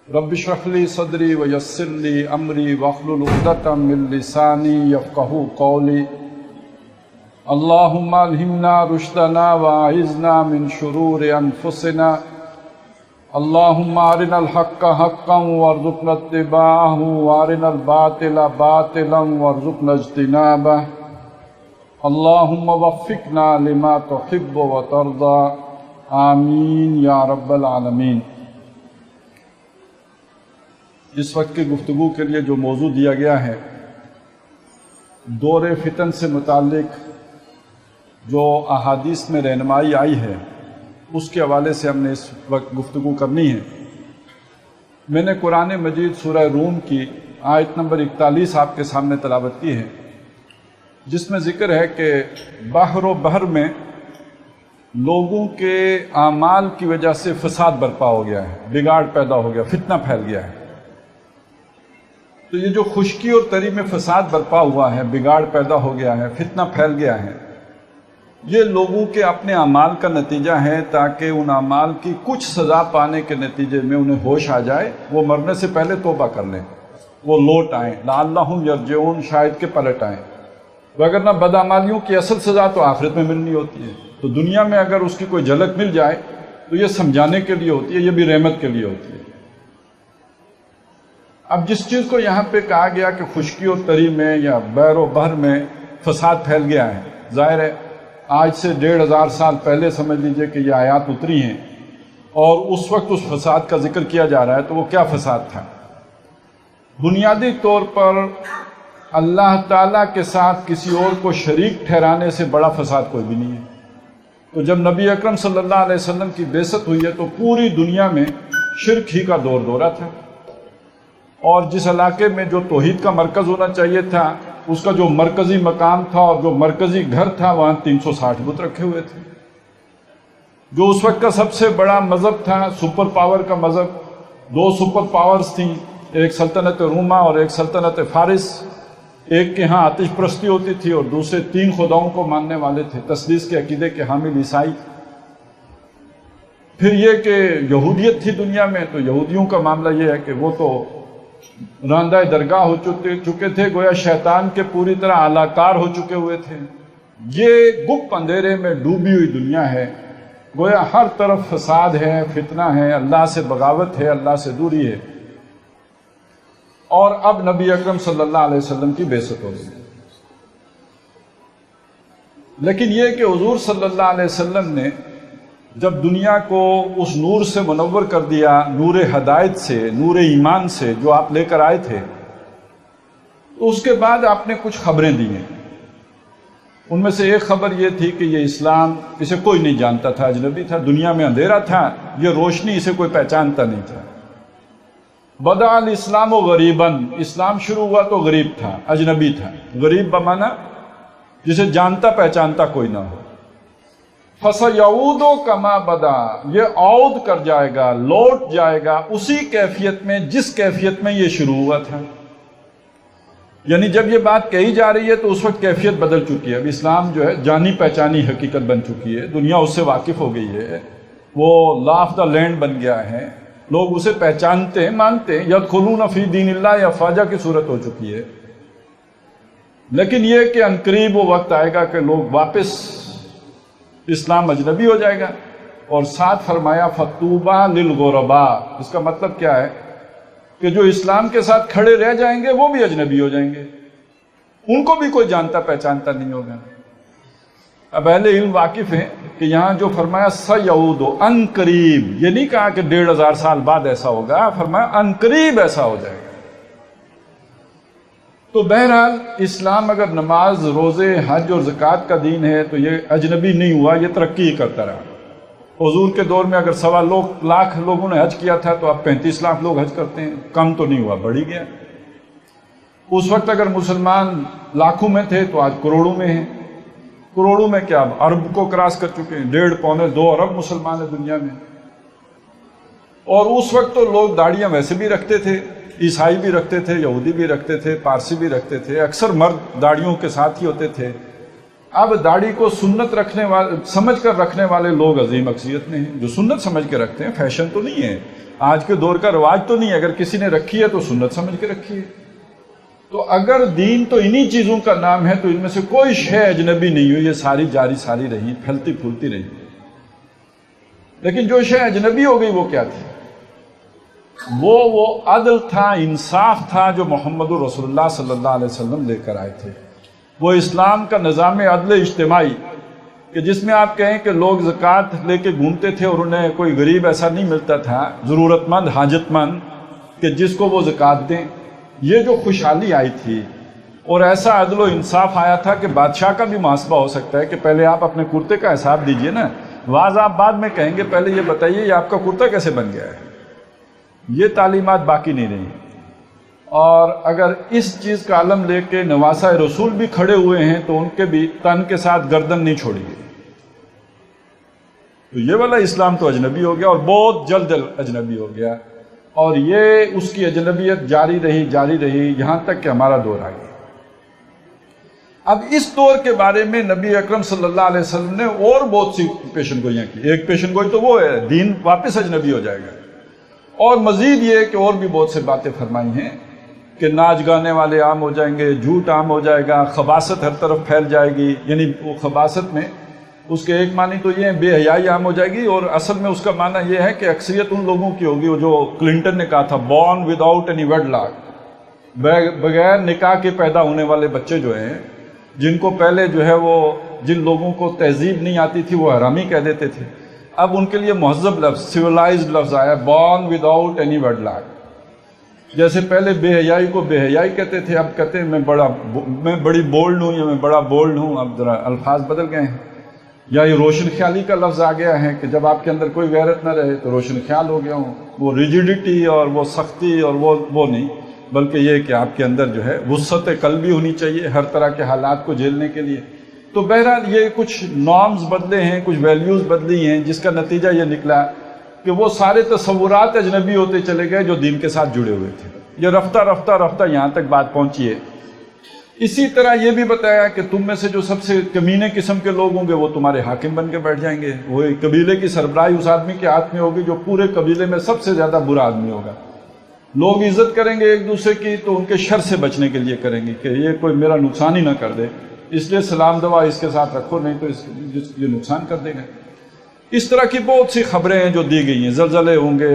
رب اشرح لی صدری ویسر لی امری واحلل عقدۃ من لسانی یفقہوا قولی اللہم الہمنا رشدنا واعذنا من شرور انفسنا اللہم ارنا الحق حقا وارزقنا اتباعہ وارنا الباطل باطلا وارزقنا اجتنابہ اللہم وفقنا لما تحب وترضى آمین یا رب العالمین۔ اس وقت کی گفتگو کے لیے جو موضوع دیا گیا ہے، دور فتن سے متعلق جو احادیث میں رہنمائی آئی ہے اس کے حوالے سے ہم نے اس وقت گفتگو کرنی ہے۔ میں نے قرآن مجید سورہ روم کی آیت نمبر 41 آپ کے سامنے تلاوت کی ہے، جس میں ذکر ہے کہ بحر و بحر میں لوگوں کے اعمال کی وجہ سے فساد برپا ہو گیا ہے، بگاڑ پیدا ہو گیا، فتنہ پھیل گیا ہے۔ تو یہ جو خشکی اور تری میں فساد برپا ہوا ہے، بگاڑ پیدا ہو گیا ہے، فتنہ پھیل گیا ہے، یہ لوگوں کے اپنے اعمال کا نتیجہ ہے، تاکہ ان اعمال کی کچھ سزا پانے کے نتیجے میں انہیں ہوش آ جائے، وہ مرنے سے پہلے توبہ کر لیں، وہ لوٹ آئیں، لعلہم یرجعون، شاید کہ پلٹ آئیں۔ وگرنہ بدعمالیوں کی اصل سزا تو آخرت میں ملنی ہوتی ہے، تو دنیا میں اگر اس کی کوئی جھلک مل جائے تو یہ سمجھانے کے لیے ہوتی ہے، یہ بھی رحمت کے لیے ہوتی ہے۔ اب جس چیز کو یہاں پہ کہا گیا کہ خشکی اور تری میں یا بحر و بحر میں فساد پھیل گیا ہے، ظاہر ہے آج سے 1500 سال پہلے سمجھ لیجئے کہ یہ آیات اتری ہیں اور اس وقت اس فساد کا ذکر کیا جا رہا ہے۔ تو وہ کیا فساد تھا؟ بنیادی طور پر اللہ تعالیٰ کے ساتھ کسی اور کو شریک ٹھہرانے سے بڑا فساد کوئی بھی نہیں ہے۔ تو جب نبی اکرم صلی اللہ علیہ وسلم کی بعثت ہوئی ہے تو پوری دنیا میں شرک ہی کا دور دورہ تھا، اور جس علاقے میں جو توحید کا مرکز ہونا چاہیے تھا، اس کا جو مرکزی مقام تھا اور جو مرکزی گھر تھا، وہاں 360 بت رکھے ہوئے تھے۔ جو اس وقت کا سب سے بڑا مذہب تھا، سپر پاور کا مذہب، 2 سپر پاورز تھیں، ایک سلطنت روما اور ایک سلطنت فارس۔ ایک کے ہاں آتش پرستی ہوتی تھی اور دوسرے 3 خداؤں کو ماننے والے تھے، تثلیث کے عقیدے کے حامل عیسائی۔ پھر یہ کہ یہودیت تھی دنیا میں، تو یہودیوں کا معاملہ یہ ہے کہ وہ تو راندہ درگاہ ہو چکے تھے، گویا شیطان کے پوری طرح اعلی کار ہو چکے ہوئے تھے۔ یہ گپ اندھیرے میں ڈوبی ہوئی دنیا ہے، گویا ہر طرف فساد ہے، فتنہ ہے، اللہ سے بغاوت ہے، اللہ سے دوری ہے۔ اور اب نبی اکرم صلی اللہ علیہ وسلم کی بعثت ہو گئی، لیکن یہ کہ حضور صلی اللہ علیہ وسلم نے جب دنیا کو اس نور سے منور کر دیا، نور ہدایت سے، نور ایمان سے جو آپ لے کر آئے تھے، تو اس کے بعد آپ نے کچھ خبریں دی ہیں۔ ان میں سے ایک خبر یہ تھی کہ یہ اسلام، اسے کوئی نہیں جانتا تھا، اجنبی تھا، دنیا میں اندھیرا تھا، یہ روشنی اسے کوئی پہچانتا نہیں تھا۔ بدأ الاسلام غریباً، اسلام شروع ہوا تو غریب تھا، اجنبی تھا۔ غریب بمعنی جسے جانتا پہچانتا کوئی نہ ہو۔ فَسَيَعُودُ كَمَا بَدَأَ، یہ عود کر جائے گا، لوٹ جائے گا اسی کیفیت میں جس کیفیت میں یہ شروع ہوا تھا۔ یعنی جب یہ بات کہی جا رہی ہے تو اس وقت کیفیت بدل چکی ہے، اب اسلام جو ہے جانی پہچانی حقیقت بن چکی ہے، دنیا اس سے واقف ہو گئی ہے، وہ لا آف دا لینڈ بن گیا ہے، لوگ اسے پہچانتے ہیں، مانتے ہیں۔ یدخلون فی دین اللہ افواجا کی صورت ہو چکی ہے۔ لیکن یہ کہ عنقریب وہ وقت آئے گا کہ لوگ واپس اسلام اجنبی ہو جائے گا، اور ساتھ فرمایا فَطُوبَى لِلْغُرَبَاء۔ اس کا مطلب کیا ہے کہ جو اسلام کے ساتھ کھڑے رہ جائیں گے وہ بھی اجنبی ہو جائیں گے، ان کو بھی کوئی جانتا پہچانتا نہیں ہوگا۔ اب اہل علم واقف ہیں کہ یہاں جو فرمایا سیعود، ان قریب، یہ نہیں کہا کہ 1500 سال بعد ایسا ہوگا، فرمایا ان قریب ایسا ہو جائے گا۔ تو بہرحال اسلام اگر نماز، روزے، حج اور زکوٰۃ کا دین ہے تو یہ اجنبی نہیں ہوا، یہ ترقی ہی کرتا رہا۔ حضور کے دور میں اگر 1.25 لاکھ لوگوں نے حج کیا تھا تو اب 35 لاکھ لوگ حج کرتے ہیں، کم تو نہیں ہوا، بڑھ ہی گیا۔ اس وقت اگر مسلمان لاکھوں میں تھے تو آج کروڑوں میں ہیں۔ کروڑوں میں کیا، اب ارب کو کراس کر چکے ہیں، 1.5-2 ارب مسلمان ہیں دنیا میں۔ اور اس وقت تو لوگ داڑیاں ویسے بھی رکھتے تھے، عیسائی بھی رکھتے تھے، یہودی بھی رکھتے تھے، پارسی بھی رکھتے تھے، اکثر مرد داڑیوں کے ساتھ ہی ہوتے تھے۔ اب داڑھی کو سنت رکھنے والے سمجھ کر رکھنے والے لوگ عظیم اکثریت میں ہیں، جو سنت سمجھ کے رکھتے ہیں، فیشن تو نہیں ہے، آج کے دور کا رواج تو نہیں ہے، اگر کسی نے رکھی ہے تو سنت سمجھ کے رکھی ہے۔ تو اگر دین تو انہی چیزوں کا نام ہے تو ان میں سے کوئی شے اجنبی نہیں ہوئی، یہ ساری جاری ساری رہی، پھیلتی پھولتی رہی۔ لیکن جو شے اجنبی ہو گئی وہ کیا تھی؟ وہ عدل تھا، انصاف تھا جو محمد رسول اللہ صلی اللہ علیہ وسلم لے کر آئے تھے۔ وہ اسلام کا نظام عدل اجتماعی کہ جس میں آپ کہیں کہ لوگ زکوٰۃ لے کے گھومتے تھے اور انہیں کوئی غریب ایسا نہیں ملتا تھا، ضرورت مند، حاجت مند، کہ جس کو وہ زکوٰۃ دیں۔ یہ جو خوشحالی آئی تھی اور ایسا عدل و انصاف آیا تھا کہ بادشاہ کا بھی محاسبہ ہو سکتا ہے کہ پہلے آپ اپنے کرتے کا حساب دیجئے نا، واز آپ بعد میں کہیں گے، پہلے یہ بتائیے یہ آپ کا کرتا کیسے بن گیا ہے۔ یہ تعلیمات باقی نہیں رہی۔ اور اگر اس چیز کا علم لے کے نواسہ رسول بھی کھڑے ہوئے ہیں تو ان کے بھی تن کے ساتھ گردن نہیں چھوڑی گئی۔ تو یہ والا اسلام تو اجنبی ہو گیا اور بہت جلد اجنبی ہو گیا، اور یہ اس کی اجنبیت جاری رہی یہاں تک کہ ہمارا دور آ گیا۔ اب اس دور کے بارے میں نبی اکرم صلی اللہ علیہ وسلم نے اور بہت سی پیشن گوئیاں کی۔ ایک پیشن گوئی تو وہ ہے دین واپس اجنبی ہو جائے گا، اور مزید یہ کہ اور بھی بہت سے باتیں فرمائی ہیں کہ ناچ گانے والے عام ہو جائیں گے، جھوٹ عام ہو جائے گا، خباثت ہر طرف پھیل جائے گی۔ یعنی وہ خباثت میں اس کے ایک معنی تو یہ ہے بے حیائی عام ہو جائے گی، اور اصل میں اس کا معنی یہ ہے کہ اکثریت ان لوگوں کی ہوگی جو کلنٹن نے کہا تھا born without any wedlock, بغیر نکاح کے پیدا ہونے والے بچے جو ہیں، جن کو پہلے جو ہے وہ جن لوگوں کو تہذیب نہیں آتی تھی وہ حرامی کہہ دیتے تھے، اب ان کے لیے مہذب لفظ، سیولائزڈ لفظ آیا، born without any wedlock. جیسے پہلے بے حیائی کو بے حیائی کہتے تھے، اب کہتے ہیں میں بڑی بولڈ ہوں یا میں بڑا بولڈ ہوں، اب ذرا الفاظ بدل گئے ہیں۔ یا یہ روشن خیالی کا لفظ آ گیا ہے کہ جب آپ کے اندر کوئی غیرت نہ رہے تو روشن خیال ہو گیا ہوں، وہ ریجیڈیٹی اور وہ سختی اور وہ نہیں، بلکہ یہ کہ آپ کے اندر جو ہے وسعت قلبی ہونی چاہیے ہر طرح کے حالات کو جھیلنے کے لیے۔ تو بہرحال یہ کچھ نارمز بدلے ہیں، کچھ ویلیوز بدلی ہیں، جس کا نتیجہ یہ نکلا کہ وہ سارے تصورات اجنبی ہوتے چلے گئے جو دین کے ساتھ جڑے ہوئے تھے۔ یہ رفتہ یہاں تک بات پہنچی ہے۔ اسی طرح یہ بھی بتایا کہ تم میں سے جو سب سے کمینے قسم کے لوگ ہوں گے وہ تمہارے حاکم بن کے بیٹھ جائیں گے، وہ ایک قبیلے کی سربراہی اس آدمی کے ہاتھ میں ہوگی جو پورے قبیلے میں سب سے زیادہ برا آدمی ہوگا۔ لوگ عزت کریں گے ایک دوسرے کی تو ان کے شر سے بچنے کے لیے کریں گے کہ یہ کوئی میرا نقصان ہی نہ کر دے، اس لیے سلام دعا اس کے ساتھ رکھو، نہیں تو یہ نقصان کر دے گا۔ اس طرح کی بہت سی خبریں ہیں جو دی گئی ہیں، زلزلے ہوں گے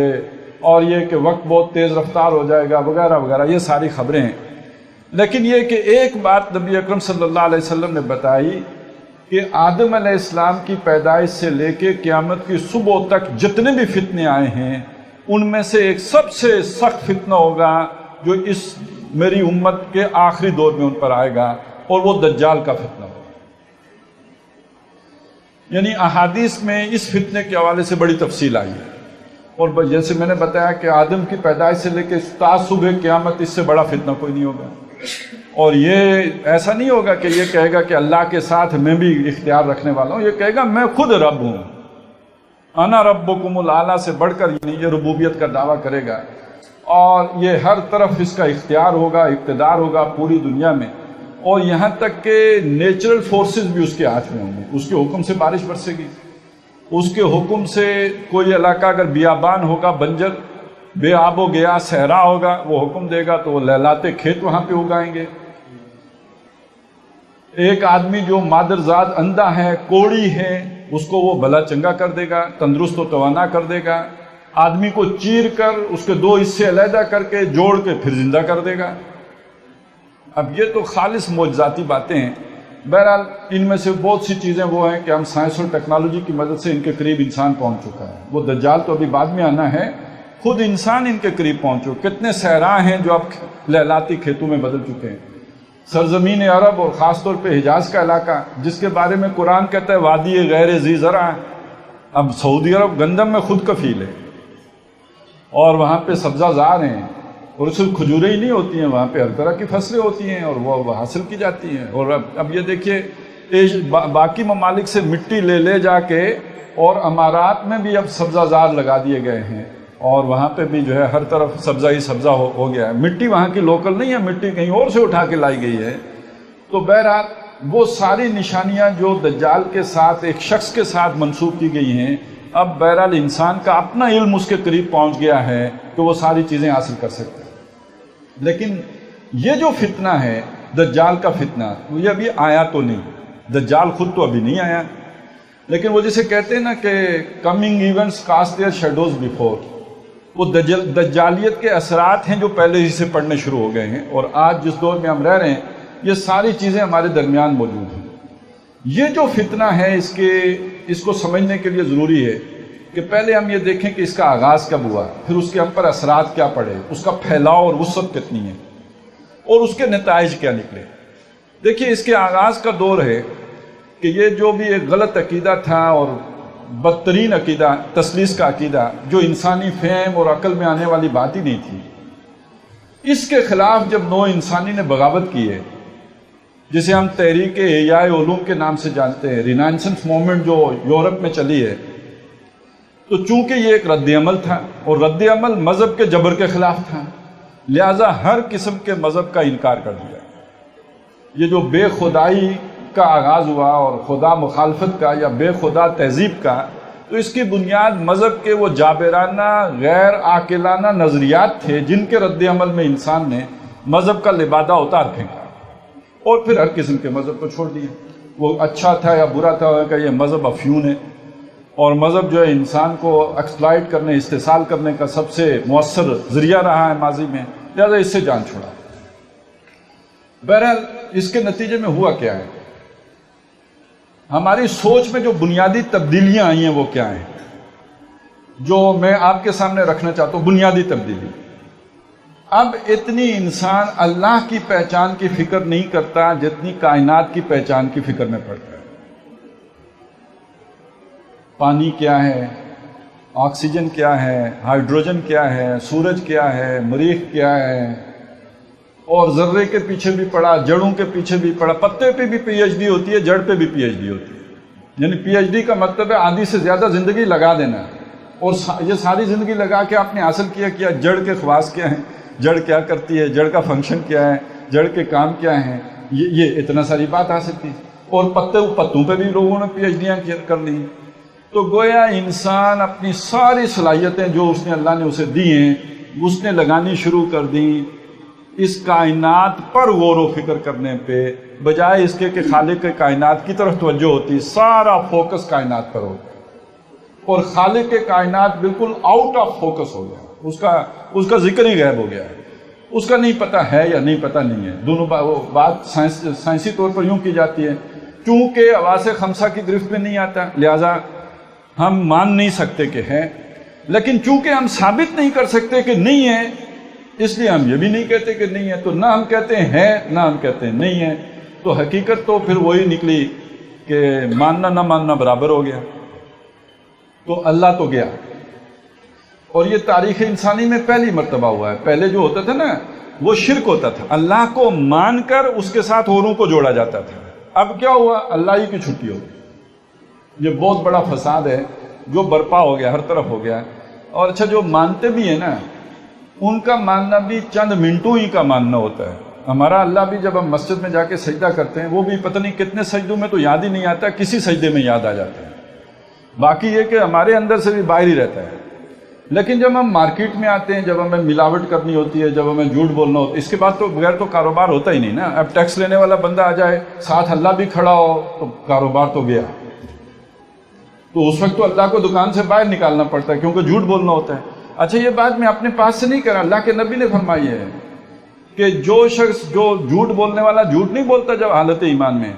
اور یہ کہ وقت بہت تیز رفتار ہو جائے گا وغیرہ وغیرہ، یہ ساری خبریں ہیں۔ لیکن یہ کہ ایک بات نبی اکرم صلی اللہ علیہ وسلم نے بتائی کہ آدم علیہ السلام کی پیدائش سے لے کے قیامت کی صبح تک جتنے بھی فتنے آئے ہیں ان میں سے ایک سب سے سخت فتنہ ہوگا جو اس میری امت کے آخری دور میں ان پر آئے گا، اور وہ دجال کا فتنہ ہوگا۔ یعنی احادیث میں اس فتنے کے حوالے سے بڑی تفصیل آئی ہے، اور جیسے میں نے بتایا کہ آدم کی پیدائش سے لے کے تا صبح قیامت اس سے بڑا فتنہ کوئی نہیں ہوگا، اور یہ ایسا نہیں ہوگا کہ یہ کہے گا کہ اللہ کے ساتھ میں بھی اختیار رکھنے والا ہوں، یہ کہے گا میں خود رب ہوں، انا ربکم الاعلیٰ سے بڑھ کر یہ ربوبیت کا دعویٰ کرے گا، اور یہ ہر طرف اس کا اختیار ہوگا، اقتدار ہوگا پوری دنیا میں، اور یہاں تک کہ نیچرل فورسز بھی اس کے ہاتھ میں ہوں گے۔ اس کے حکم سے بارش برسے گی، اس کے حکم سے کوئی علاقہ اگر بیابان ہوگا، بنجر بے آب و گیا صحرا ہوگا، وہ حکم دے گا تو وہ لہلاتے کھیت وہاں پہ اگائیں گے۔ ایک آدمی جو مادرزاد اندھا ہے، کوڑی ہے، اس کو وہ بھلا چنگا کر دے گا، تندرست و توانا کر دے گا۔ آدمی کو چیر کر اس کے دو حصے علیحدہ کر کے جوڑ کے پھر زندہ کر دے گا۔ اب یہ تو خالص معجزاتی باتیں ہیں۔ بہرحال ان میں سے بہت سی چیزیں وہ ہیں کہ ہم سائنس اور ٹیکنالوجی کی مدد سے ان کے قریب انسان پہنچ چکا ہے۔ وہ دجال تو ابھی بعد میں آنا ہے، خود انسان ان کے قریب پہنچو۔ کتنے صحرا ہیں جو اب لہلاتی کھیتوں میں بدل چکے ہیں۔ سرزمین عرب اور خاص طور پہ حجاز کا علاقہ جس کے بارے میں قرآن کہتا ہے وادی غیر ذی زرع، اب سعودی عرب گندم میں خود کفیل ہے، اور وہاں پہ سبزہ زار ہیں، اور صرف کھجوریں ہی نہیں ہوتی ہیں، وہاں پہ ہر طرح کی فصلیں ہوتی ہیں اور وہ حاصل کی جاتی ہیں۔ اور اب یہ دیکھیے باقی ممالک سے مٹی لے جا کے، اور امارات میں بھی اب سبزہ زار لگا دیے گئے ہیں، اور وہاں پہ بھی جو ہے ہر طرف سبزہ ہی سبزہ ہو گیا ہے۔ مٹی وہاں کی لوکل نہیں ہے، مٹی کہیں اور سے اٹھا کے لائی گئی ہے۔ تو بہرحال وہ ساری نشانیاں جو دجال کے ساتھ ایک شخص کے ساتھ منسوب کی گئی ہیں، اب بہرحال انسان کا اپنا علم اس کے قریب پہنچ گیا ہے کہ وہ ساری چیزیں حاصل کر سکتا ہے۔ لیکن یہ جو فتنہ ہے دجال کا فتنہ، یہ ابھی آیا تو نہیں، دجال خود تو ابھی نہیں آیا، لیکن وہ جسے کہتے ہیں نا کہ coming events cast their shadows before, وہ دجالیت کے اثرات ہیں جو پہلے ہی سے پڑنے شروع ہو گئے ہیں، اور آج جس دور میں ہم رہ رہے ہیں یہ ساری چیزیں ہمارے درمیان موجود ہیں۔ یہ جو فتنہ ہے اس کو سمجھنے کے لیے ضروری ہے کہ پہلے ہم یہ دیکھیں کہ اس کا آغاز کب ہوا، پھر اس کے ہم پر اثرات کیا پڑے، اس کا پھیلاؤ اور وسعت کتنی ہے، اور اس کے نتائج کیا نکلے۔ دیکھیے اس کے آغاز کا دور ہے کہ یہ جو بھی ایک غلط عقیدہ تھا اور بدترین عقیدہ، تثلیث کا عقیدہ، جو انسانی فہم اور عقل میں آنے والی بات ہی نہیں تھی، اس کے خلاف جب نوع انسانی نے بغاوت کی ہے، جسے ہم تحریک احیاء علوم کے نام سے جانتے ہیں، رینائسنس موومنٹ جو یورپ میں چلی ہے، تو چونکہ یہ ایک رد عمل تھا اور رد عمل مذہب کے جبر کے خلاف تھا، لہذا ہر قسم کے مذہب کا انکار کر دیا۔ یہ جو بے خدائی کا آغاز ہوا اور خدا مخالفت کا یا بے خدا تہذیب کا، تو اس کی بنیاد مذہب کے وہ جابرانہ غیر عاقلانہ نظریات تھے جن کے رد عمل میں انسان نے مذہب کا لبادہ اتار پھینکا اور پھر ہر قسم کے مذہب کو چھوڑ دیا۔ وہ اچھا تھا یا برا تھا کہ یہ مذہب افیون ہے، اور مذہب جو ہے انسان کو ایکسپلائٹ کرنے، استحصال کرنے کا سب سے مؤثر ذریعہ رہا ہے ماضی میں، لہذا اس سے جان چھوڑا۔ بہرحال اس کے نتیجے میں ہوا کیا ہے، ہماری سوچ میں جو بنیادی تبدیلیاں آئی ہیں وہ کیا ہیں، جو میں آپ کے سامنے رکھنا چاہتا ہوں۔ بنیادی تبدیلی، اب اتنی انسان اللہ کی پہچان کی فکر نہیں کرتا جتنی کائنات کی پہچان کی فکر میں پڑتا ہے۔ پانی کیا ہے، آکسیجن کیا ہے، ہائیڈروجن کیا ہے، سورج کیا ہے، مریخ کیا ہے، اور ذرے کے پیچھے بھی پڑا، جڑوں کے پیچھے بھی پڑا، پتے پہ بھی پی ایچ ڈی ہوتی ہے، جڑ پہ بھی پی ایچ ڈی ہوتی ہے۔ یعنی پی ایچ ڈی کا مطلب ہے آدھی سے زیادہ زندگی لگا دینا، اور یہ ساری زندگی لگا کے آپ نے حاصل کیا جڑ کے خواص کیا ہیں، جڑ کیا کرتی ہے، جڑ کا فنکشن کیا ہے، جڑ کے کام کیا ہیں، یہ اتنا ساری بات حاصل کی، اور پتوں پہ بھی لوگوں نے پی ایچ ڈیاں کر لی۔ تو گویا انسان اپنی ساری صلاحیتیں جو اس نے اللہ نے اسے دی ہیں اس نے لگانی شروع کر دیں اس کائنات پر غور و فکر کرنے پہ، بجائے اس کے کہ خالق کائنات کی طرف توجہ ہوتی، سارا فوکس کائنات پر ہو گیا، اور خالق کائنات بالکل آؤٹ آف فوکس ہو گیا، اس کا ذکر ہی غائب ہو گیا ہے، اس کا نہیں پتہ ہے یا نہیں پتہ نہیں ہے۔ دونوں بات سائنسی طور پر یوں کی جاتی ہے، چونکہ حواس خمسہ کی گرفت میں نہیں آتا لہٰذا ہم مان نہیں سکتے کہ ہے، لیکن چونکہ ہم ثابت نہیں کر سکتے کہ نہیں ہے، اس لیے ہم یہ بھی نہیں کہتے کہ نہیں ہے، تو نہ ہم کہتے ہیں ہے نہ ہم کہتے ہیں نہیں ہے، تو حقیقت تو پھر وہی نکلی کہ ماننا نہ ماننا برابر ہو گیا۔ تو اللہ تو گیا، اور یہ تاریخ انسانی میں پہلی مرتبہ ہوا ہے۔ پہلے جو ہوتا تھا نا وہ شرک ہوتا تھا، اللہ کو مان کر اس کے ساتھ اوروں کو جوڑا جاتا تھا۔ اب کیا ہوا، اللہ ہی کی چھٹی ہو گئی۔ یہ بہت بڑا فساد ہے جو برپا ہو گیا، ہر طرف ہو گیا۔ اور اچھا جو مانتے بھی ہیں نا ان کا ماننا بھی چند منٹوں ہی کا ماننا ہوتا ہے۔ ہمارا اللہ بھی جب ہم مسجد میں جا کے سجدہ کرتے ہیں وہ بھی پتہ نہیں کتنے سجدوں میں تو یاد ہی نہیں آتا، کسی سجدے میں یاد آ جاتا ہے، باقی یہ کہ ہمارے اندر سے بھی باہر ہی رہتا ہے۔ لیکن جب ہم مارکیٹ میں آتے ہیں، جب ہمیں ملاوٹ کرنی ہوتی ہے، جب ہمیں جھوٹ بولنا ہوتا ہے، اس کے بعد تو بغیر تو کاروبار ہوتا ہی نہیں نا۔ اب ٹیکس لینے والا بندہ آ جائے ساتھ اللہ بھی کھڑا ہو تو کاروبار تو گیا، تو اس وقت تو اللہ کو دکان سے باہر نکالنا پڑتا ہے کیونکہ جھوٹ بولنا ہوتا ہے۔ اچھا یہ بات میں اپنے پاس سے نہیں کر رہا، اللہ کے نبی نے فرمائی ہے کہ جو شخص جو جھوٹ بولنے والا جھوٹ نہیں بولتا جب حالت ایمان میں،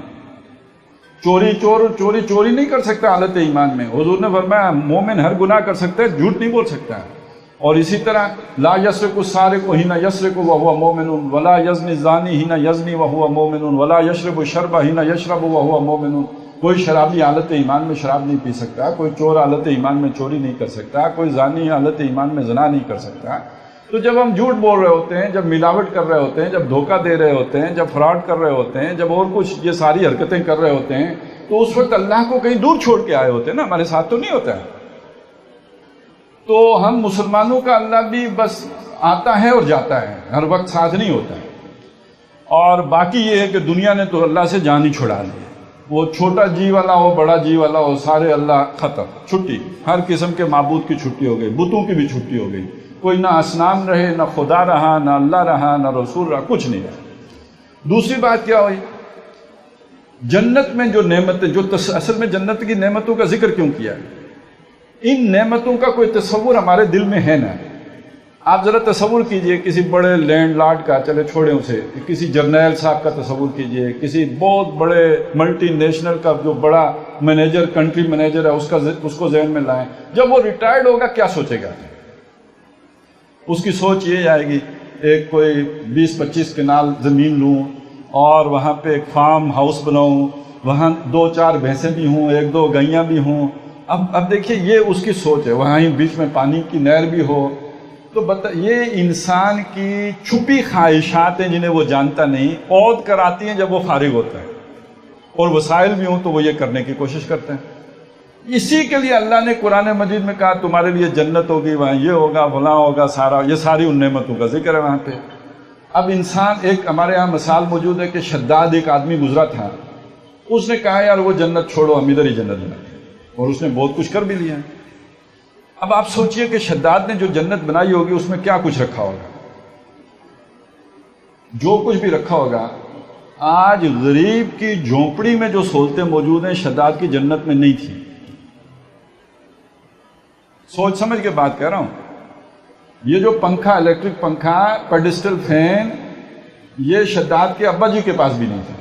چوری نہیں کر سکتا حالت ایمان میں، حضور نے فرمایا مومن ہر گناہ کر سکتا ہے، جھوٹ نہیں بول سکتا ہے۔ اور اسی طرح لا یسرق السارق حین یسرق وهو مؤمن ولا یزنی الزانی حین یزنی وهو مؤمن ولا یشرب الشرب حین یشرب وهو مؤمن۔ کوئی شرابی حالت ایمان میں شراب نہیں پی سکتا، کوئی چور حالت ایمان میں چوری نہیں کر سکتا، کوئی زانی حالت ایمان میں زنا نہیں کر سکتا۔ تو جب ہم جھوٹ بول رہے ہوتے ہیں، جب ملاوٹ کر رہے ہوتے ہیں، جب دھوکہ دے رہے ہوتے ہیں، جب فراڈ کر رہے ہوتے ہیں، جب اور کچھ یہ ساری حرکتیں کر رہے ہوتے ہیں، تو اس وقت اللہ کو کہیں دور چھوڑ کے آئے ہوتے ہیں نا، ہمارے ساتھ تو نہیں ہوتا ہے۔ تو ہم مسلمانوں کا اللہ بھی بس آتا ہے اور جاتا ہے، ہر وقت ساتھ نہیں ہوتا ہے۔ اور باقی یہ ہے کہ دنیا نے تو اللہ سے جان ہی چھڑا لی، وہ چھوٹا جی والا ہو بڑا جی والا ہو، سارے اللہ ختم، چھٹی، ہر قسم کے معبود کی چھٹی ہو گئی، بتوں کی بھی چھٹی ہو گئی، کوئی نہ اصنام رہے، نہ خدا رہا، نہ اللہ رہا، نہ رسول رہا، کچھ نہیں رہا۔ دوسری بات کیا ہوئی؟ جنت میں جو نعمتیں، جو اصل میں جنت کی نعمتوں کا ذکر کیوں کیا ہے؟ ان نعمتوں کا کوئی تصور ہمارے دل میں ہے نا۔ آپ ذرا تصور کیجئے کسی بڑے لینڈ لارڈ کا، چلے چھوڑیں اسے، کسی جرنیل صاحب کا تصور کیجئے، کسی بہت بڑے ملٹی نیشنل کا جو بڑا مینیجر، کنٹری مینیجر ہے، اس کو ذہن میں لائیں۔ جب وہ ریٹائرڈ ہوگا کیا سوچے گا؟ اس کی سوچ یہ آئے گی ایک کوئی 20-25 کنال زمین لوں اور وہاں پہ ایک فارم ہاؤس بناؤں، وہاں 2-4 بھینسیں بھی ہوں، 1-2 گائیاں بھی ہوں۔ اب دیکھیے یہ اس کی سوچ ہے، وہاں ہی بیچ میں پانی کی نہر بھی ہو۔ تو یہ انسان کی چھپی خواہشات ہیں جنہیں وہ جانتا نہیں، عود کراتی ہیں جب وہ فارغ ہوتا ہے، اور وسائل بھی ہوں تو وہ یہ کرنے کی کوشش کرتے ہیں۔ اسی کے لیے اللہ نے قرآن مجید میں کہا تمہارے لیے جنت ہوگی، وہاں یہ ہوگا، فلاں ہوگا، سارا یہ ساری ان نعمتوں کا ذکر ہے وہاں پہ۔ اب انسان، ایک ہمارے یہاں مثال موجود ہے کہ شداد ایک آدمی گزرا تھا، اس نے کہا یار وہ جنت چھوڑو، ہم ادھر ہی جنت بناتے ہیں، اور اس نے بہت کچھ کر بھی لیا۔ اب آپ سوچئے کہ شداد نے جو جنت بنائی ہوگی اس میں کیا کچھ رکھا ہوگا؟ جو کچھ بھی رکھا ہوگا، آج غریب کی جھونپڑی میں جو سہولتیں موجود ہیں شداد کی جنت میں نہیں تھی۔ سوچ سمجھ کے بات کہہ رہا ہوں۔ یہ جو پنکھا، الیکٹرک پنکھا، پیڈسٹل فین، یہ شداد کے ابا جی کے پاس بھی نہیں تھا۔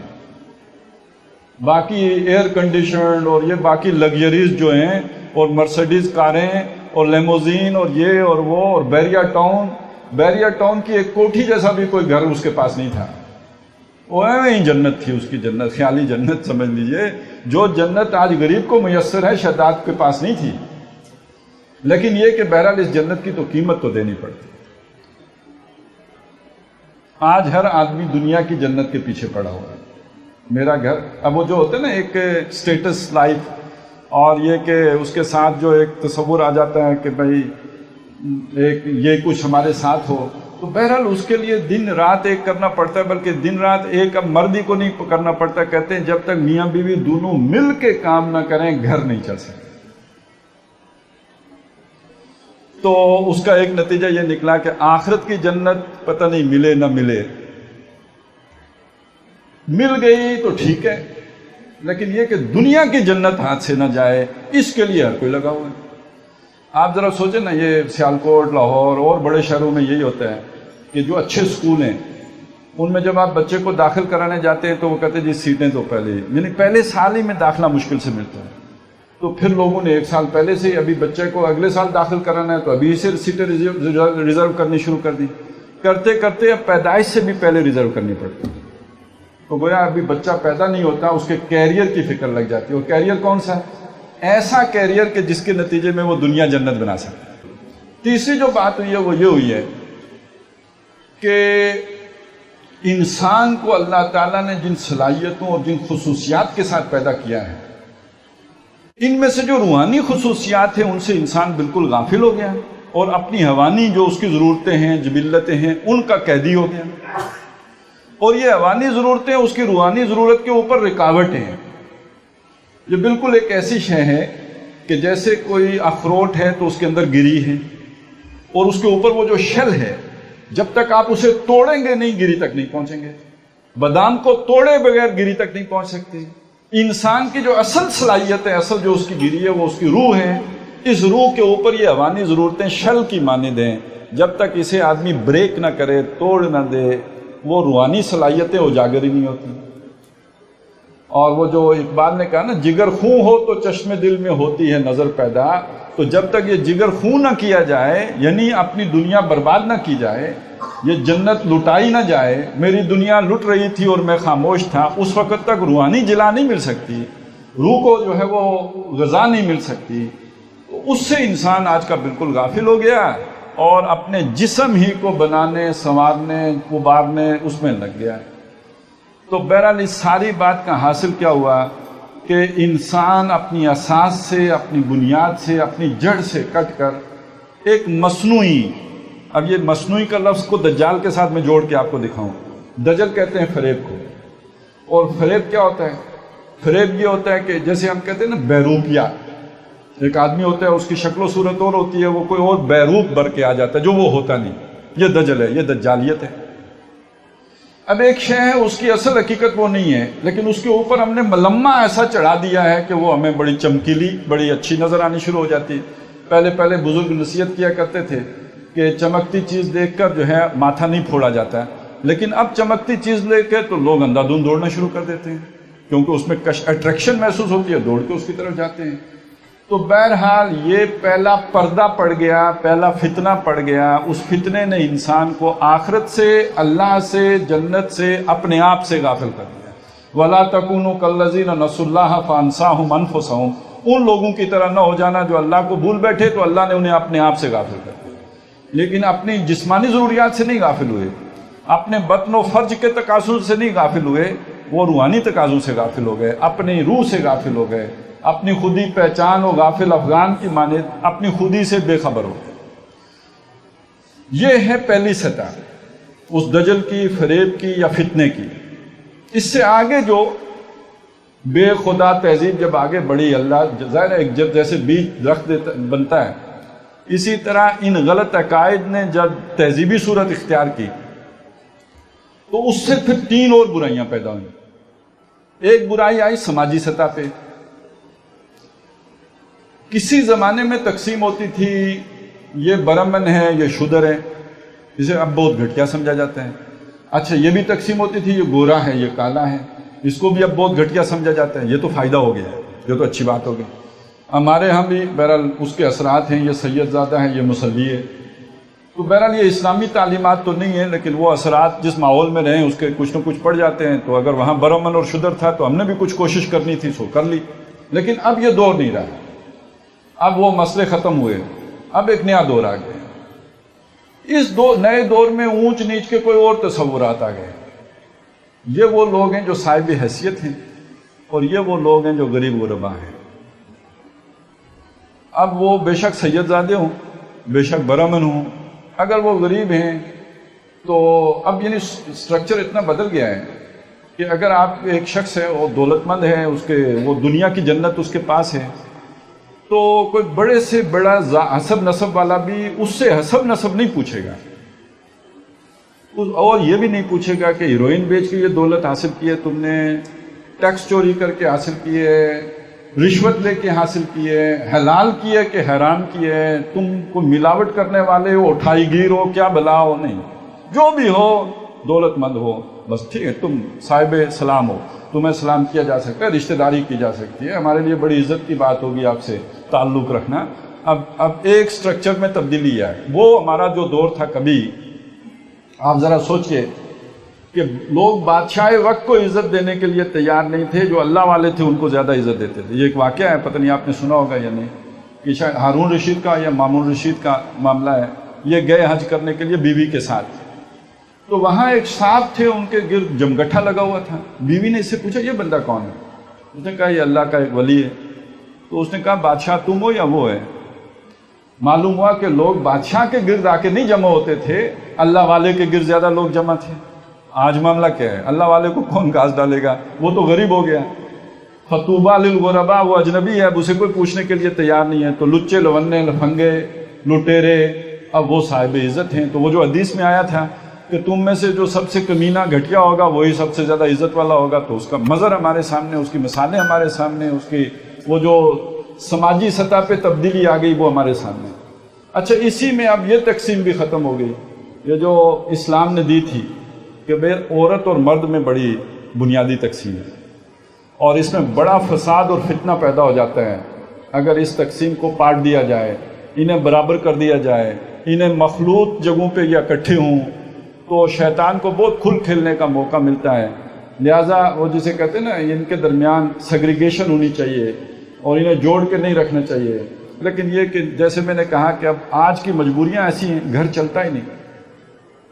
باقی ایئر کنڈیشنڈ اور یہ باقی لگژریز جو ہیں، اور مرسیڈیز کاریں اور لیموزین اور یہ اور وہ، اور بیریا ٹاؤن کی ایک کوٹھی جیسا بھی کوئی گھر اس کے پاس نہیں تھا۔ وہ ہی جنت تھی اس کی، جنت، خیالی جنت سمجھ لیجئے۔ جو جنت آج غریب کو میسر ہے شداد کے پاس نہیں تھی۔ لیکن یہ کہ بہرحال اس جنت کی تو قیمت تو دینی پڑتی۔ آج ہر آدمی دنیا کی جنت کے پیچھے پڑا ہوا ہے۔ میرا گھر، اب وہ جو ہوتا ہے نا ایک سٹیٹس لائف، اور یہ کہ اس کے ساتھ جو ایک تصور آ جاتا ہے کہ بھئی ایک یہ کچھ ہمارے ساتھ ہو، تو بہرحال اس کے لیے دن رات ایک کرنا پڑتا ہے، بلکہ دن رات ایک اب مردی کو نہیں کرنا پڑتا۔ کہتے ہیں جب تک میاں بیوی دونوں مل کے کام نہ کریں گھر نہیں چل سکتا۔ تو اس کا ایک نتیجہ یہ نکلا کہ آخرت کی جنت پتہ نہیں ملے نہ ملے، مل گئی تو ٹھیک ہے، لیکن یہ کہ دنیا کی جنت ہاتھ سے نہ جائے، اس کے لیے ہر کوئی لگا ہوا ہے۔ آپ ذرا سوچیں نا، یہ سیالکوٹ، لاہور اور بڑے شہروں میں یہی ہوتا ہے کہ جو اچھے اسکول ہیں ان میں جب آپ بچے کو داخل کرانے جاتے ہیں تو وہ کہتے ہیں جی سیٹیں تو پہلے سال ہی میں داخلہ مشکل سے ملتا ہے، تو پھر لوگوں نے 1 سال پہلے سے ابھی بچے کو اگلے سال داخل کرانا ہے تو ابھی سے سیٹیں ریزرو کرنی شروع کر دی، کرتے کرتے اب پیدائش سے بھی پہلے ریزرو کرنی پڑتی ہے۔ تو گویا ابھی بچہ پیدا نہیں ہوتا اس کے کیریئر کی فکر لگ جاتی ہے، اور کیریئر کون سا ہے؟ ایسا کیریئر کہ جس کے نتیجے میں وہ دنیا جنت بنا سکتا ہے۔ تیسری جو بات ہوئی ہے وہ یہ ہوئی ہے کہ انسان کو اللہ تعالیٰ نے جن صلاحیتوں اور جن خصوصیات کے ساتھ پیدا کیا ہے، ان میں سے جو روحانی خصوصیات ہیں ان سے انسان بالکل غافل ہو گیا، اور اپنی حیوانی جو اس کی ضرورتیں ہیں، جبلتیں ہیں، ان کا قیدی ہو گیا، اور یہ حیوانی ضرورتیں اس کی روحانی ضرورت کے اوپر رکاوٹیں ہیں۔ یہ بالکل ایک ایسی شے ہے کہ جیسے کوئی اخروٹ ہے تو اس کے اندر گری ہے، اور اس کے اوپر وہ جو شل ہے جب تک آپ اسے توڑیں گے نہیں گری تک نہیں پہنچیں گے۔ بادام کو توڑے بغیر گری تک نہیں پہنچ سکتی۔ انسان کی جو اصل صلاحیت ہے، اصل جو اس کی گری ہے، وہ اس کی روح ہے۔ اس روح کے اوپر یہ حیوانی ضرورتیں شل کی مانند ہیں، جب تک اسے آدمی بریک نہ کرے، توڑ نہ دے، وہ روحانی صلاحیتیں اجاگر ہی نہیں ہوتی۔ اور وہ جو اقبال نے کہا نا، جگر خون ہو تو چشم دل میں ہوتی ہے نظر پیدا، تو جب تک یہ جگر خون نہ کیا جائے، یعنی اپنی دنیا برباد نہ کی جائے، یہ جنت لٹائی نہ جائے، میری دنیا لٹ رہی تھی اور میں خاموش تھا، اس وقت تک روحانی جلا نہیں مل سکتی، روح کو جو ہے وہ غذا نہیں مل سکتی۔ تو اس سے انسان آج کا بالکل غافل ہو گیا، اور اپنے جسم ہی کو بنانے، سنوارنے، ابارنے اس میں لگ گیا ہے۔ تو بہرحال اس ساری بات کا حاصل کیا ہوا کہ انسان اپنی اساس سے، اپنی بنیاد سے، اپنی جڑ سے کٹ کر ایک مصنوعی، اب یہ مصنوعی کا لفظ کو دجال کے ساتھ میں جوڑ کے آپ کو دکھاؤں، دجل کہتے ہیں فریب کو. اور فریب کیا ہوتا ہے؟ فریب یہ ہوتا ہے کہ جیسے ہم کہتے ہیں نا بیروپیہ، ایک آدمی ہوتا ہے اس کی شکل و صورت اور ہوتی ہے، وہ کوئی اور بیروپ بھر کے آ جاتا ہے جو وہ ہوتا نہیں. یہ دجل ہے، یہ دجالیت ہے. اب ایک شے ہے اس کی اصل حقیقت وہ نہیں ہے، لیکن اس کے اوپر ہم نے ملمہ ایسا چڑھا دیا ہے کہ وہ ہمیں بڑی چمکیلی، بڑی اچھی نظر آنی شروع ہو جاتی ہے. پہلے بزرگ نصیحت کیا کرتے تھے کہ چمکتی چیز دیکھ کر جو ہے ماتھا نہیں پھوڑا جاتا ہے، لیکن اب چمکتی چیز لے کے تو لوگ اندھا دھند دوڑنا شروع کر دیتے ہیں، کیونکہ اس میں اٹریکشن محسوس ہوتی ہے، دوڑ کے اس کی طرف جاتے ہیں. تو بہرحال یہ پہلا پردہ پڑ گیا، پہلا فتنہ پڑ گیا. اس فتنے نے انسان کو آخرت سے، اللہ سے، جنت سے، اپنے آپ سے غافل کر دیا. وَلَا تَكُونُوا كَالَّذِينَ نَسُوا اللَّهَ فَأَنسَاهُمْ أَنفُسَهُمْ. ان لوگوں کی طرح نہ ہو جانا جو اللہ کو بھول بیٹھے تو اللہ نے انہیں اپنے آپ سے غافل کر دیا. لیکن اپنی جسمانی ضروریات سے نہیں غافل ہوئے، اپنے بطن و فرج کے تقاضوں سے نہیں غافل ہوئے، وہ روحانی تقاضوں سے غافل ہو گئے، اپنی روح سے غافل ہو گئے، اپنی خودی پہچان و غافل افغان کی مانند اپنی خودی سے بے خبر ہو گئے. یہ ہے پہلی سطح اس دجل کی، فریب کی یا فتنے کی. اس سے آگے جو بے خدا تہذیب جب آگے بڑھی، اللہ ظاہر ہے جب جیسے بیج درخت بنتا ہے، اسی طرح ان غلط عقائد نے جب تہذیبی صورت اختیار کی تو اس سے پھر تین اور برائیاں پیدا ہوئیں. ایک برائی آئی سماجی سطح پہ. کسی زمانے میں تقسیم ہوتی تھی یہ برہمن ہے، یہ شودر ہے، اسے اب بہت گھٹیا سمجھا جاتا ہے. اچھا یہ بھی تقسیم ہوتی تھی یہ گورا ہے، یہ کالا ہے، اس کو بھی اب بہت گھٹیا سمجھا جاتا ہے. یہ تو فائدہ ہو گیا ہے، یہ تو اچھی بات ہو گئی. ہمارے ہاں بھی بہرحال اس کے اثرات ہیں، یہ سید زادہ ہے، یہ مصلی ہے. تو بہرحال یہ اسلامی تعلیمات تو نہیں ہیں، لیکن وہ اثرات جس ماحول میں رہیں اس کے کچھ نہ کچھ پڑ جاتے ہیں. تو اگر وہاں برہمن اور شودر تھا تو ہم نے بھی کچھ کوشش کرنی تھی سو کر لی. لیکن اب یہ دور نہیں رہا، اب وہ مسئلے ختم ہوئے، اب ایک نیا دور آ گیا. اس نئے دور میں اونچ نیچ کے کوئی اور تصورات آ گئے. یہ وہ لوگ ہیں جو صاحب حیثیت ہیں اور یہ وہ لوگ ہیں جو غریب غربا ہیں. اب وہ بے شک سید زادے ہوں، بے شک برہمن ہوں، اگر وہ غریب ہیں تو اب یعنی سٹرکچر اتنا بدل گیا ہے کہ اگر آپ ایک شخص ہے وہ دولت مند ہے، اس کے وہ دنیا کی جنت اس کے پاس ہے، تو کوئی بڑے سے بڑا حسب نسب والا بھی اس سے حسب نسب نہیں پوچھے گا، اور یہ بھی نہیں پوچھے گا کہ ہیروئن بیچ کے یہ دولت حاصل کی ہے تم نے، ٹیکس چوری کر کے حاصل کی ہے، رشوت لے کے حاصل کی ہے، حلال کی ہے کہ حرام کی ہے، تم کو ملاوٹ کرنے والے ہو، اٹھائی گیر ہو، کیا بلا ہو، نہیں، جو بھی ہو دولت مند ہو، بس ٹھیک ہے تم صاحب سلام ہو، تمہیں سلام کیا جا سکتا ہے، رشتہ داری کی جا سکتی ہے، ہمارے لیے بڑی عزت کی بات ہوگی آپ سے تعلق رکھنا. اب ایک سٹرکچر میں تبدیلی ہے. وہ ہمارا جو دور تھا کبھی آپ ذرا سوچئے کہ لوگ بادشاہ وقت کو عزت دینے کے لیے تیار نہیں تھے، جو اللہ والے تھے ان کو زیادہ عزت دیتے تھے. یہ ایک واقعہ ہے، پتہ نہیں آپ نے سنا ہوگا یا نہیں، کہ شاید ہارون رشید کا یا مامون رشید کا معاملہ ہے. یہ گئے حج کرنے کے لیے بیوی کے ساتھ، تو وہاں ایک صاحب تھے، ان کے گرد جمگٹھا لگا ہوا تھا. بیوی نے اس سے پوچھا یہ بندہ کون ہے؟ اس نے کہا یہ اللہ کا ایک ولی ہے. تو اس نے کہا بادشاہ تم ہو یا وہ ہے؟ معلوم ہوا کہ لوگ بادشاہ کے گرد آ کے نہیں جمع ہوتے تھے، اللہ والے کے گرد زیادہ لوگ جمع تھے. آج معاملہ کیا ہے؟ اللہ والے کو کون گھاس ڈالے گا، وہ تو غریب ہو گیا. فطوبیٰ للغرباء، وہ اجنبی ہے، اب اسے کوئی پوچھنے کے لیے تیار نہیں ہے. تو لچے لونے لفنگے لٹیرے اب وہ صاحب عزت ہیں. تو وہ جو حدیث میں آیا تھا کہ تم میں سے جو سب سے کمینہ گھٹیا ہوگا وہی سب سے زیادہ عزت والا ہوگا، تو اس کا منظر ہمارے سامنے، اس کی مثالیں ہمارے سامنے، اس کی وہ جو سماجی سطح پہ تبدیلی آ گئی وہ ہمارے سامنے. اچھا اسی میں اب یہ تقسیم بھی ختم ہو گئی، یہ جو اسلام نے دی تھی کہ بھئی عورت اور مرد میں بڑی بنیادی تقسیم ہے، اور اس میں بڑا فساد اور فتنہ پیدا ہو جاتا ہے اگر اس تقسیم کو پاٹ دیا جائے، انہیں برابر کر دیا جائے، انہیں مخلوط جگہوں پہ یا اکٹھے ہوں تو شیطان کو بہت کھل کھیلنے کا موقع ملتا ہے. لہٰذا وہ جسے کہتے ہیں نا ان کے درمیان سیگریگیشن ہونی چاہیے اور انہیں جوڑ کے نہیں رکھنا چاہیے. لیکن یہ کہ جیسے میں نے کہا کہ اب آج کی مجبوریاں ایسی ہیں، گھر چلتا ہی نہیں.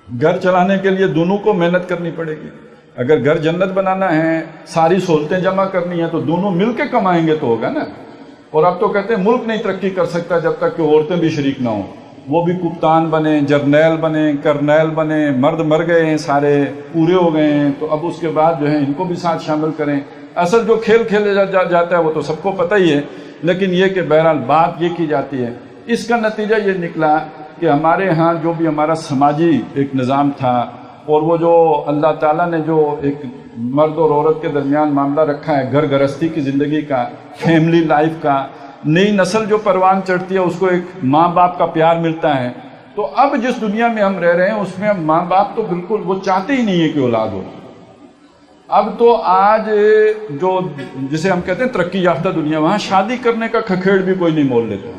گھر چلانے کے لیے دونوں کو محنت کرنی پڑے گی. اگر گھر جنت بنانا ہے، ساری سہولتیں جمع کرنی ہیں تو دونوں مل کے کمائیں گے تو ہوگا نا. اور اب تو کہتے ہیں ملک نہیں ترقی کر سکتا جب تک کہ عورتیں بھی شریک نہ ہوں. وہ بھی کپتان بنے، جرنیل بنے، کرنیل بنے، مرد مر گئے ہیں سارے، پورے ہو گئے ہیں، تو اب اس کے بعد جو ہے ان کو بھی ساتھ شامل کریں۔ اصل جو کھیل کھیلے جاتا ہے وہ تو سب کو پتہ ہی ہے، لیکن یہ کہ بہرحال بات یہ کی جاتی ہے۔ اس کا نتیجہ یہ نکلا کہ ہمارے ہاں جو بھی ہمارا سماجی ایک نظام تھا، اور وہ جو اللہ تعالیٰ نے جو ایک مرد اور عورت کے درمیان معاملہ رکھا ہے، گھر گرہستی کی زندگی کا، فیملی لائف کا، نئی نسل جو پروان چڑھتی ہے اس کو ایک ماں باپ کا پیار ملتا ہے، تو اب جس دنیا میں ہم رہ رہے ہیں اس میں اب ماں باپ تو بالکل وہ چاہتے ہی نہیں ہے کہ اولاد ہو۔ اب تو آج جو جسے ہم کہتے ہیں ترقی یافتہ دنیا، وہاں شادی کرنے کا کھکھیڑ بھی کوئی نہیں مول لیتا،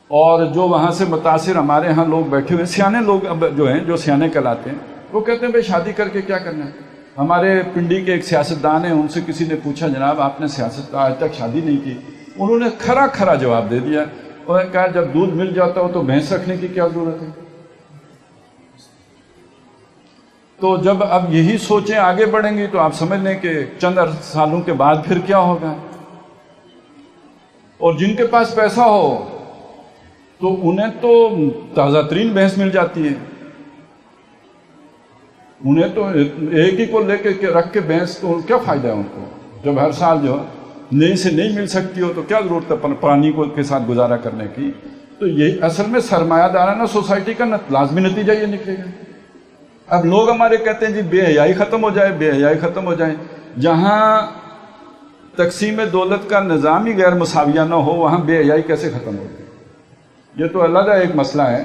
اور جو وہاں سے متاثر ہمارے ہاں لوگ بیٹھے ہوئے سیانے لوگ اب جو ہیں، جو سیانے کہلاتے ہیں، وہ کہتے ہیں بھائی شادی کر کے کیا کرنا ہے۔ ہمارے پنڈی کے ایک سیاستدان ہیں، ان سے کسی نے پوچھا جناب آپ نے سیاست آج تک شادی نہیں کی؟ انہوں نے کھرا جواب دے دیا، انہوں نے کہا جب دودھ مل جاتا ہو تو بھینس رکھنے کی کیا ضرورت ہے۔ تو جب اب یہی سوچیں آگے بڑھیں گی تو آپ سمجھ لیں کہ چند سالوں کے بعد پھر کیا ہوگا۔ اور جن کے پاس پیسہ ہو تو انہیں تو تازہ ترین بھینس مل جاتی ہے، انہیں تو ایک ہی کو لے کے رکھ کے بھینس، تو کیا فائدہ ہے ان کو، جب ہر سال جو نئی سے نہیں مل سکتی ہو تو کیا ضرورت ہے پرانی کو کے ساتھ گزارا کرنے کی۔ تو یہی اصل میں سرمایہ دارانہ سوسائٹی کا لازمی نتیجہ یہ نکلے گا۔ اب لوگ ہمارے کہتے ہیں جی بے حیائی ختم ہو جائے، بے حیائی ختم ہو جائے۔ جہاں تقسیم دولت کا نظام ہی غیر مساویہ نہ ہو وہاں بے حیائی کیسے ختم ہوگی؟ یہ تو علیحدہ ایک مسئلہ ہے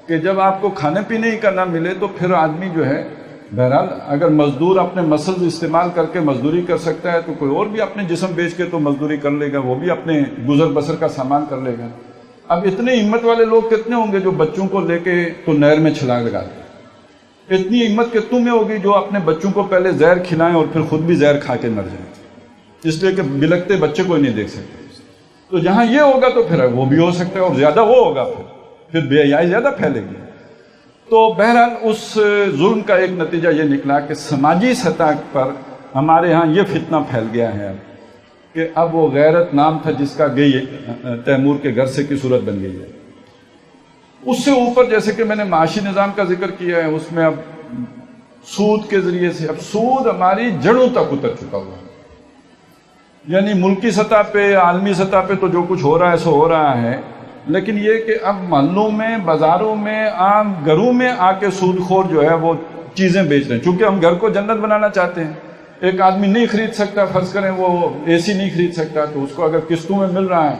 کہ جب آپ کو کھانے پینے ہی کا نہ ملے تو پھر آدمی جو ہے، بہرحال اگر مزدور اپنے مسلز استعمال کر کے مزدوری کر سکتا ہے تو کوئی اور بھی اپنے جسم بیچ کے تو مزدوری کر لے گا، وہ بھی اپنے گزر بسر کا سامان کر لے گا۔ اب اتنے ہمت والے لوگ کتنے ہوں گے جو بچوں کو لے کے تو نہر میں چھلانگ لگاتے ہیں؟ اتنی ہمت کتنوں میں ہوگی جو اپنے بچوں کو پہلے زہر کھلائیں اور پھر خود بھی زہر کھا کے مر جائیں، اس لیے کہ بلکتے بچے کو ہی نہیں دیکھ سکتے۔ تو جہاں یہ ہوگا تو پھر وہ بھی ہو سکتا ہے، اور زیادہ وہ ہوگا پھر بے حیائی زیادہ پھیلے گی۔ تو بہرحال اس ظلم کا ایک نتیجہ یہ نکلا کہ سماجی سطح پر ہمارے ہاں یہ فتنہ پھیل گیا ہے کہ اب وہ غیرت نام تھا جس کا گئی تیمور کے گھر سے کی صورت بن گئی ہے۔ اس سے اوپر جیسے کہ میں نے معاشی نظام کا ذکر کیا ہے، اس میں اب سود کے ذریعے سے اب سود ہماری جڑوں تک اتر چکا ہوا ہے۔ یعنی ملکی سطح پہ، عالمی سطح پہ تو جو کچھ ہو رہا ہے سو ہو رہا ہے، لیکن یہ کہ اب محلوں میں، بازاروں میں، عام گھروں میں آ کے سود خور جو ہے وہ چیزیں بیچ رہے ہیں۔ چونکہ ہم گھر کو جنت بنانا چاہتے ہیں، ایک آدمی نہیں خرید سکتا، فرض کریں وہ اے سی نہیں خرید سکتا، تو اس کو اگر قسطوں میں مل رہا ہے،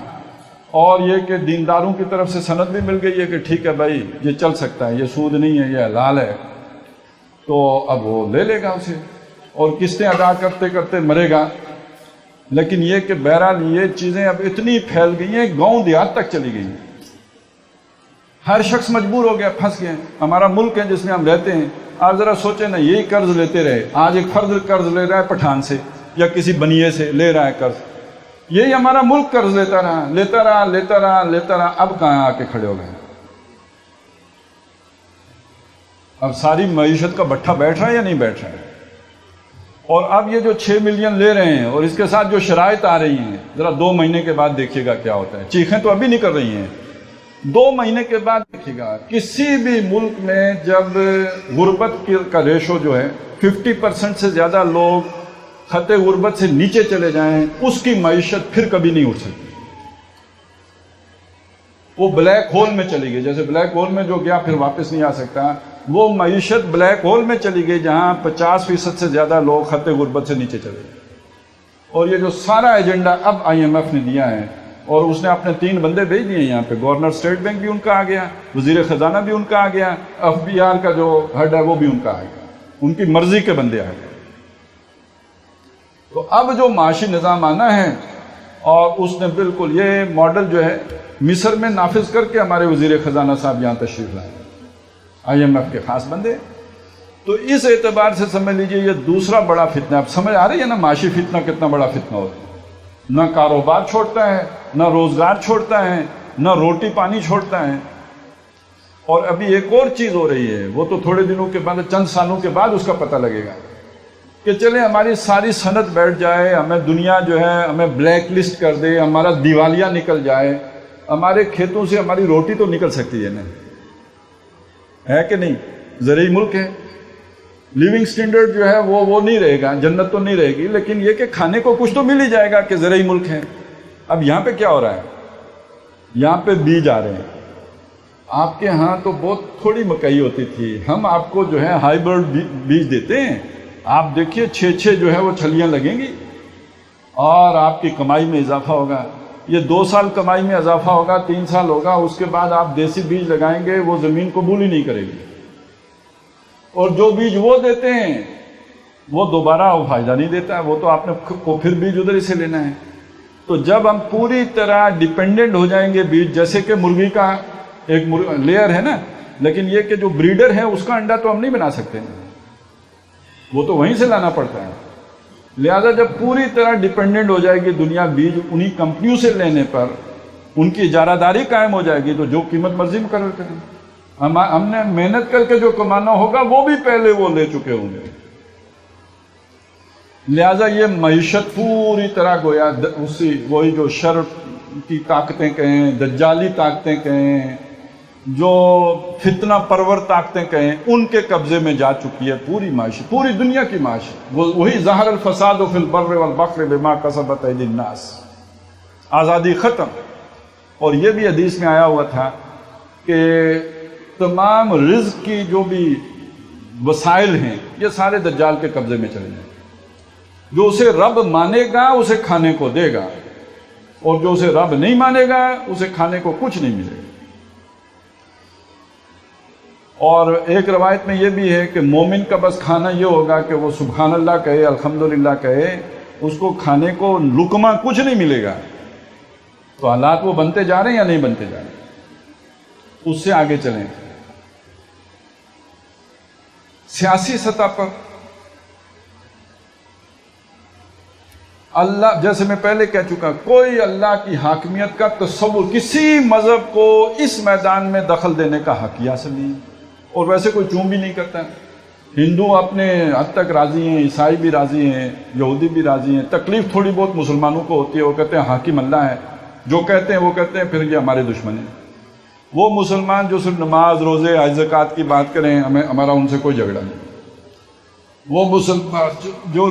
اور یہ کہ دینداروں کی طرف سے سند بھی مل گئی ہے کہ ٹھیک ہے بھائی یہ چل سکتا ہے، یہ سود نہیں ہے، یہ حلال ہے، تو اب وہ لے لے گا اسے اور قسطیں ادا کرتے کرتے مرے گا۔ لیکن یہ کہ بہرحال یہ چیزیں اب اتنی پھیل گئی ہیں، گاؤں دیہات تک چلی گئی ہیں، ہر شخص مجبور ہو گیا، پھنس گئے۔ ہمارا ملک ہے جس میں ہم رہتے ہیں، آپ ذرا سوچیں نا، یہی قرض لیتے رہے، آج ایک فرد قرض لے رہا ہے پٹھان سے یا کسی بنیے سے لے رہا ہے قرض، یہی ہمارا ملک قرض لیتا رہا، اب کہاں آ کے کھڑے ہو گئے؟ اب ساری معیشت کا بٹھا بیٹھ رہا ہے یا نہیں بیٹھ رہا ہے؟ اور اب یہ جو 6 ملین لے رہے ہیں اور اس کے ساتھ جو شرائط آ رہی ہیں، ذرا 2 مہینے کے بعد دیکھیے گا کیا ہوتا ہے۔ چیخیں تو ابھی نہیں کر رہی ہیں، 2 مہینے کے بعد دیکھیے گا۔ کسی بھی ملک میں جب غربت کا ریشو جو ہے 50% سے زیادہ لوگ خط غربت سے نیچے چلے جائیں، اس کی معیشت پھر کبھی نہیں اٹھ سکتی، وہ بلیک ہول میں چلی گئی۔ جیسے بلیک ہول میں جو گیا پھر واپس نہیں آ سکتا، وہ معیشت بلیک ہول میں چلی گئی جہاں 50% سے زیادہ لوگ خط غربت سے نیچے چلے گئے۔ اور یہ جو سارا ایجنڈا اب IMF نے دیا ہے، اور اس نے اپنے 3 بندے بھیج دیے یہاں پہ، گورنر اسٹیٹ بینک بھی ان کا آ گیا، وزیر خزانہ بھی ان کا آ گیا، FBR کا جو ہیڈ ہے وہ بھی ان کا آ گیا، ان کی مرضی کے بندے آ گئے۔ تو اب جو معاشی نظام آنا ہے، اور اس نے بالکل یہ ماڈل جو ہے مصر میں نافذ کر کے ہمارے وزیر خزانہ صاحب یہاں تشریف لائے، IMF کے خاص بندے۔ تو اس اعتبار سے سمجھ لیجئے یہ دوسرا بڑا فتنہ، اب سمجھ آ رہی ہے نا معاشی فتنہ کتنا بڑا فتنہ ہوتا ہے، نہ کاروبار چھوڑتا ہے، نہ روزگار چھوڑتا ہے، نہ روٹی پانی چھوڑتا ہے۔ اور ابھی ایک اور چیز ہو رہی ہے، وہ تو تھوڑے دنوں کے بعد، چند سالوں کے بعد اس کا پتہ لگے گا کہ چلے ہماری ساری صنعت بیٹھ جائے، ہمیں دنیا جو ہے ہمیں بلیک لسٹ کر دے، ہمارا دیوالیہ نکل جائے، ہمارے کھیتوں سے ہماری روٹی تو نکل سکتی ہے نا، ہے کہ نہیں؟ زرعی ملک ہے، لیونگ سٹینڈرڈ جو ہے وہ نہیں رہے گا، جنت تو نہیں رہے گی، لیکن یہ کہ کھانے کو کچھ تو مل ہی جائے گا کہ زرعی ملک ہے۔ اب یہاں پہ کیا ہو رہا ہے؟ یہاں پہ بیج آ رہے ہیں۔ آپ کے ہاں تو بہت تھوڑی مکئی ہوتی تھی، ہم آپ کو جو ہے ہائیبرڈ بیج دیتے ہیں، آپ دیکھیے 6 جو ہے وہ چھلیاں لگیں گی اور آپ کی کمائی میں اضافہ ہوگا۔ یہ 2 سال کمائی میں اضافہ ہوگا، 3 سال ہوگا، اس کے بعد آپ دیسی بیج لگائیں گے، وہ زمین قبول ہی نہیں کرے گی، اور جو بیج وہ دیتے ہیں وہ دوبارہ وہ فائدہ نہیں دیتا ہے، وہ تو آپ نے کو پھر بیج ادھر ہی سے لینا ہے۔ تو جب ہم پوری طرح ڈیپینڈنٹ ہو جائیں گے بیج، جیسے کہ مرغی کا ایک لیئر ہے نا، لیکن یہ کہ جو بریڈر ہے اس کا انڈا تو ہم نہیں بنا سکتے، وہ تو وہیں سے لانا پڑتا ہے۔ لہذا جب پوری طرح ڈیپینڈنٹ ہو جائے گی دنیا بیج انہی کمپنیوں سے لینے پر، ان کی اجارہ داری قائم ہو جائے گی، تو جو قیمت مرضی مقرر کریں، ہم نے محنت کر کے جو کمانا ہوگا وہ بھی پہلے وہ لے چکے ہوں گے۔ لہذا یہ معیشت پوری طرح گویا وہی جو شر کی طاقتیں کہیں، دجالی طاقتیں کہیں، جو فتنہ پرور طاقتیں کہیں، ان کے قبضے میں جا چکی ہے پوری معیشت، پوری دنیا کی معیشت۔ وہی ظہر الفساد فی البر والبحر بما کسبت ایدی الناس، آزادی ختم۔ اور یہ بھی حدیث میں آیا ہوا تھا کہ تمام رزق کی جو بھی وسائل ہیں یہ سارے دجال کے قبضے میں چلے جائیں۔ جو اسے رب مانے گا اسے کھانے کو دے گا، اور جو اسے رب نہیں مانے گا اسے کھانے کو کچھ نہیں ملے گا۔ اور ایک روایت میں یہ بھی ہے کہ مومن کا بس کھانا یہ ہوگا کہ وہ سبحان اللہ کہے، الحمدللہ کہے، اس کو کھانے کو لقمہ کچھ نہیں ملے گا۔ تو حالات وہ بنتے جا رہے ہیں یا نہیں بنتے جا رہے؟ اس سے آگے چلیں، سیاسی سطح پر اللہ، جیسے میں پہلے کہہ چکا، کوئی اللہ کی حاکمیت کا تصور کسی مذہب کو اس میدان میں دخل دینے کا حق ہی حاصل نہیں، اور ویسے کوئی چون بھی نہیں کرتا۔ ہندو اپنے حد تک راضی ہیں، عیسائی بھی راضی ہیں، یہودی بھی راضی ہیں۔ تکلیف تھوڑی بہت مسلمانوں کو ہوتی ہے، وہ کہتے ہیں حاکم اللہ ہے، جو کہتے ہیں وہ کہتے ہیں، پھر یہ ہمارے دشمن ہیں۔ وہ مسلمان جو صرف نماز، روزے، حج زکوٰۃ کی بات کریں، ہمارا ان سے کوئی جھگڑا نہیں۔ وہ مسلمان جو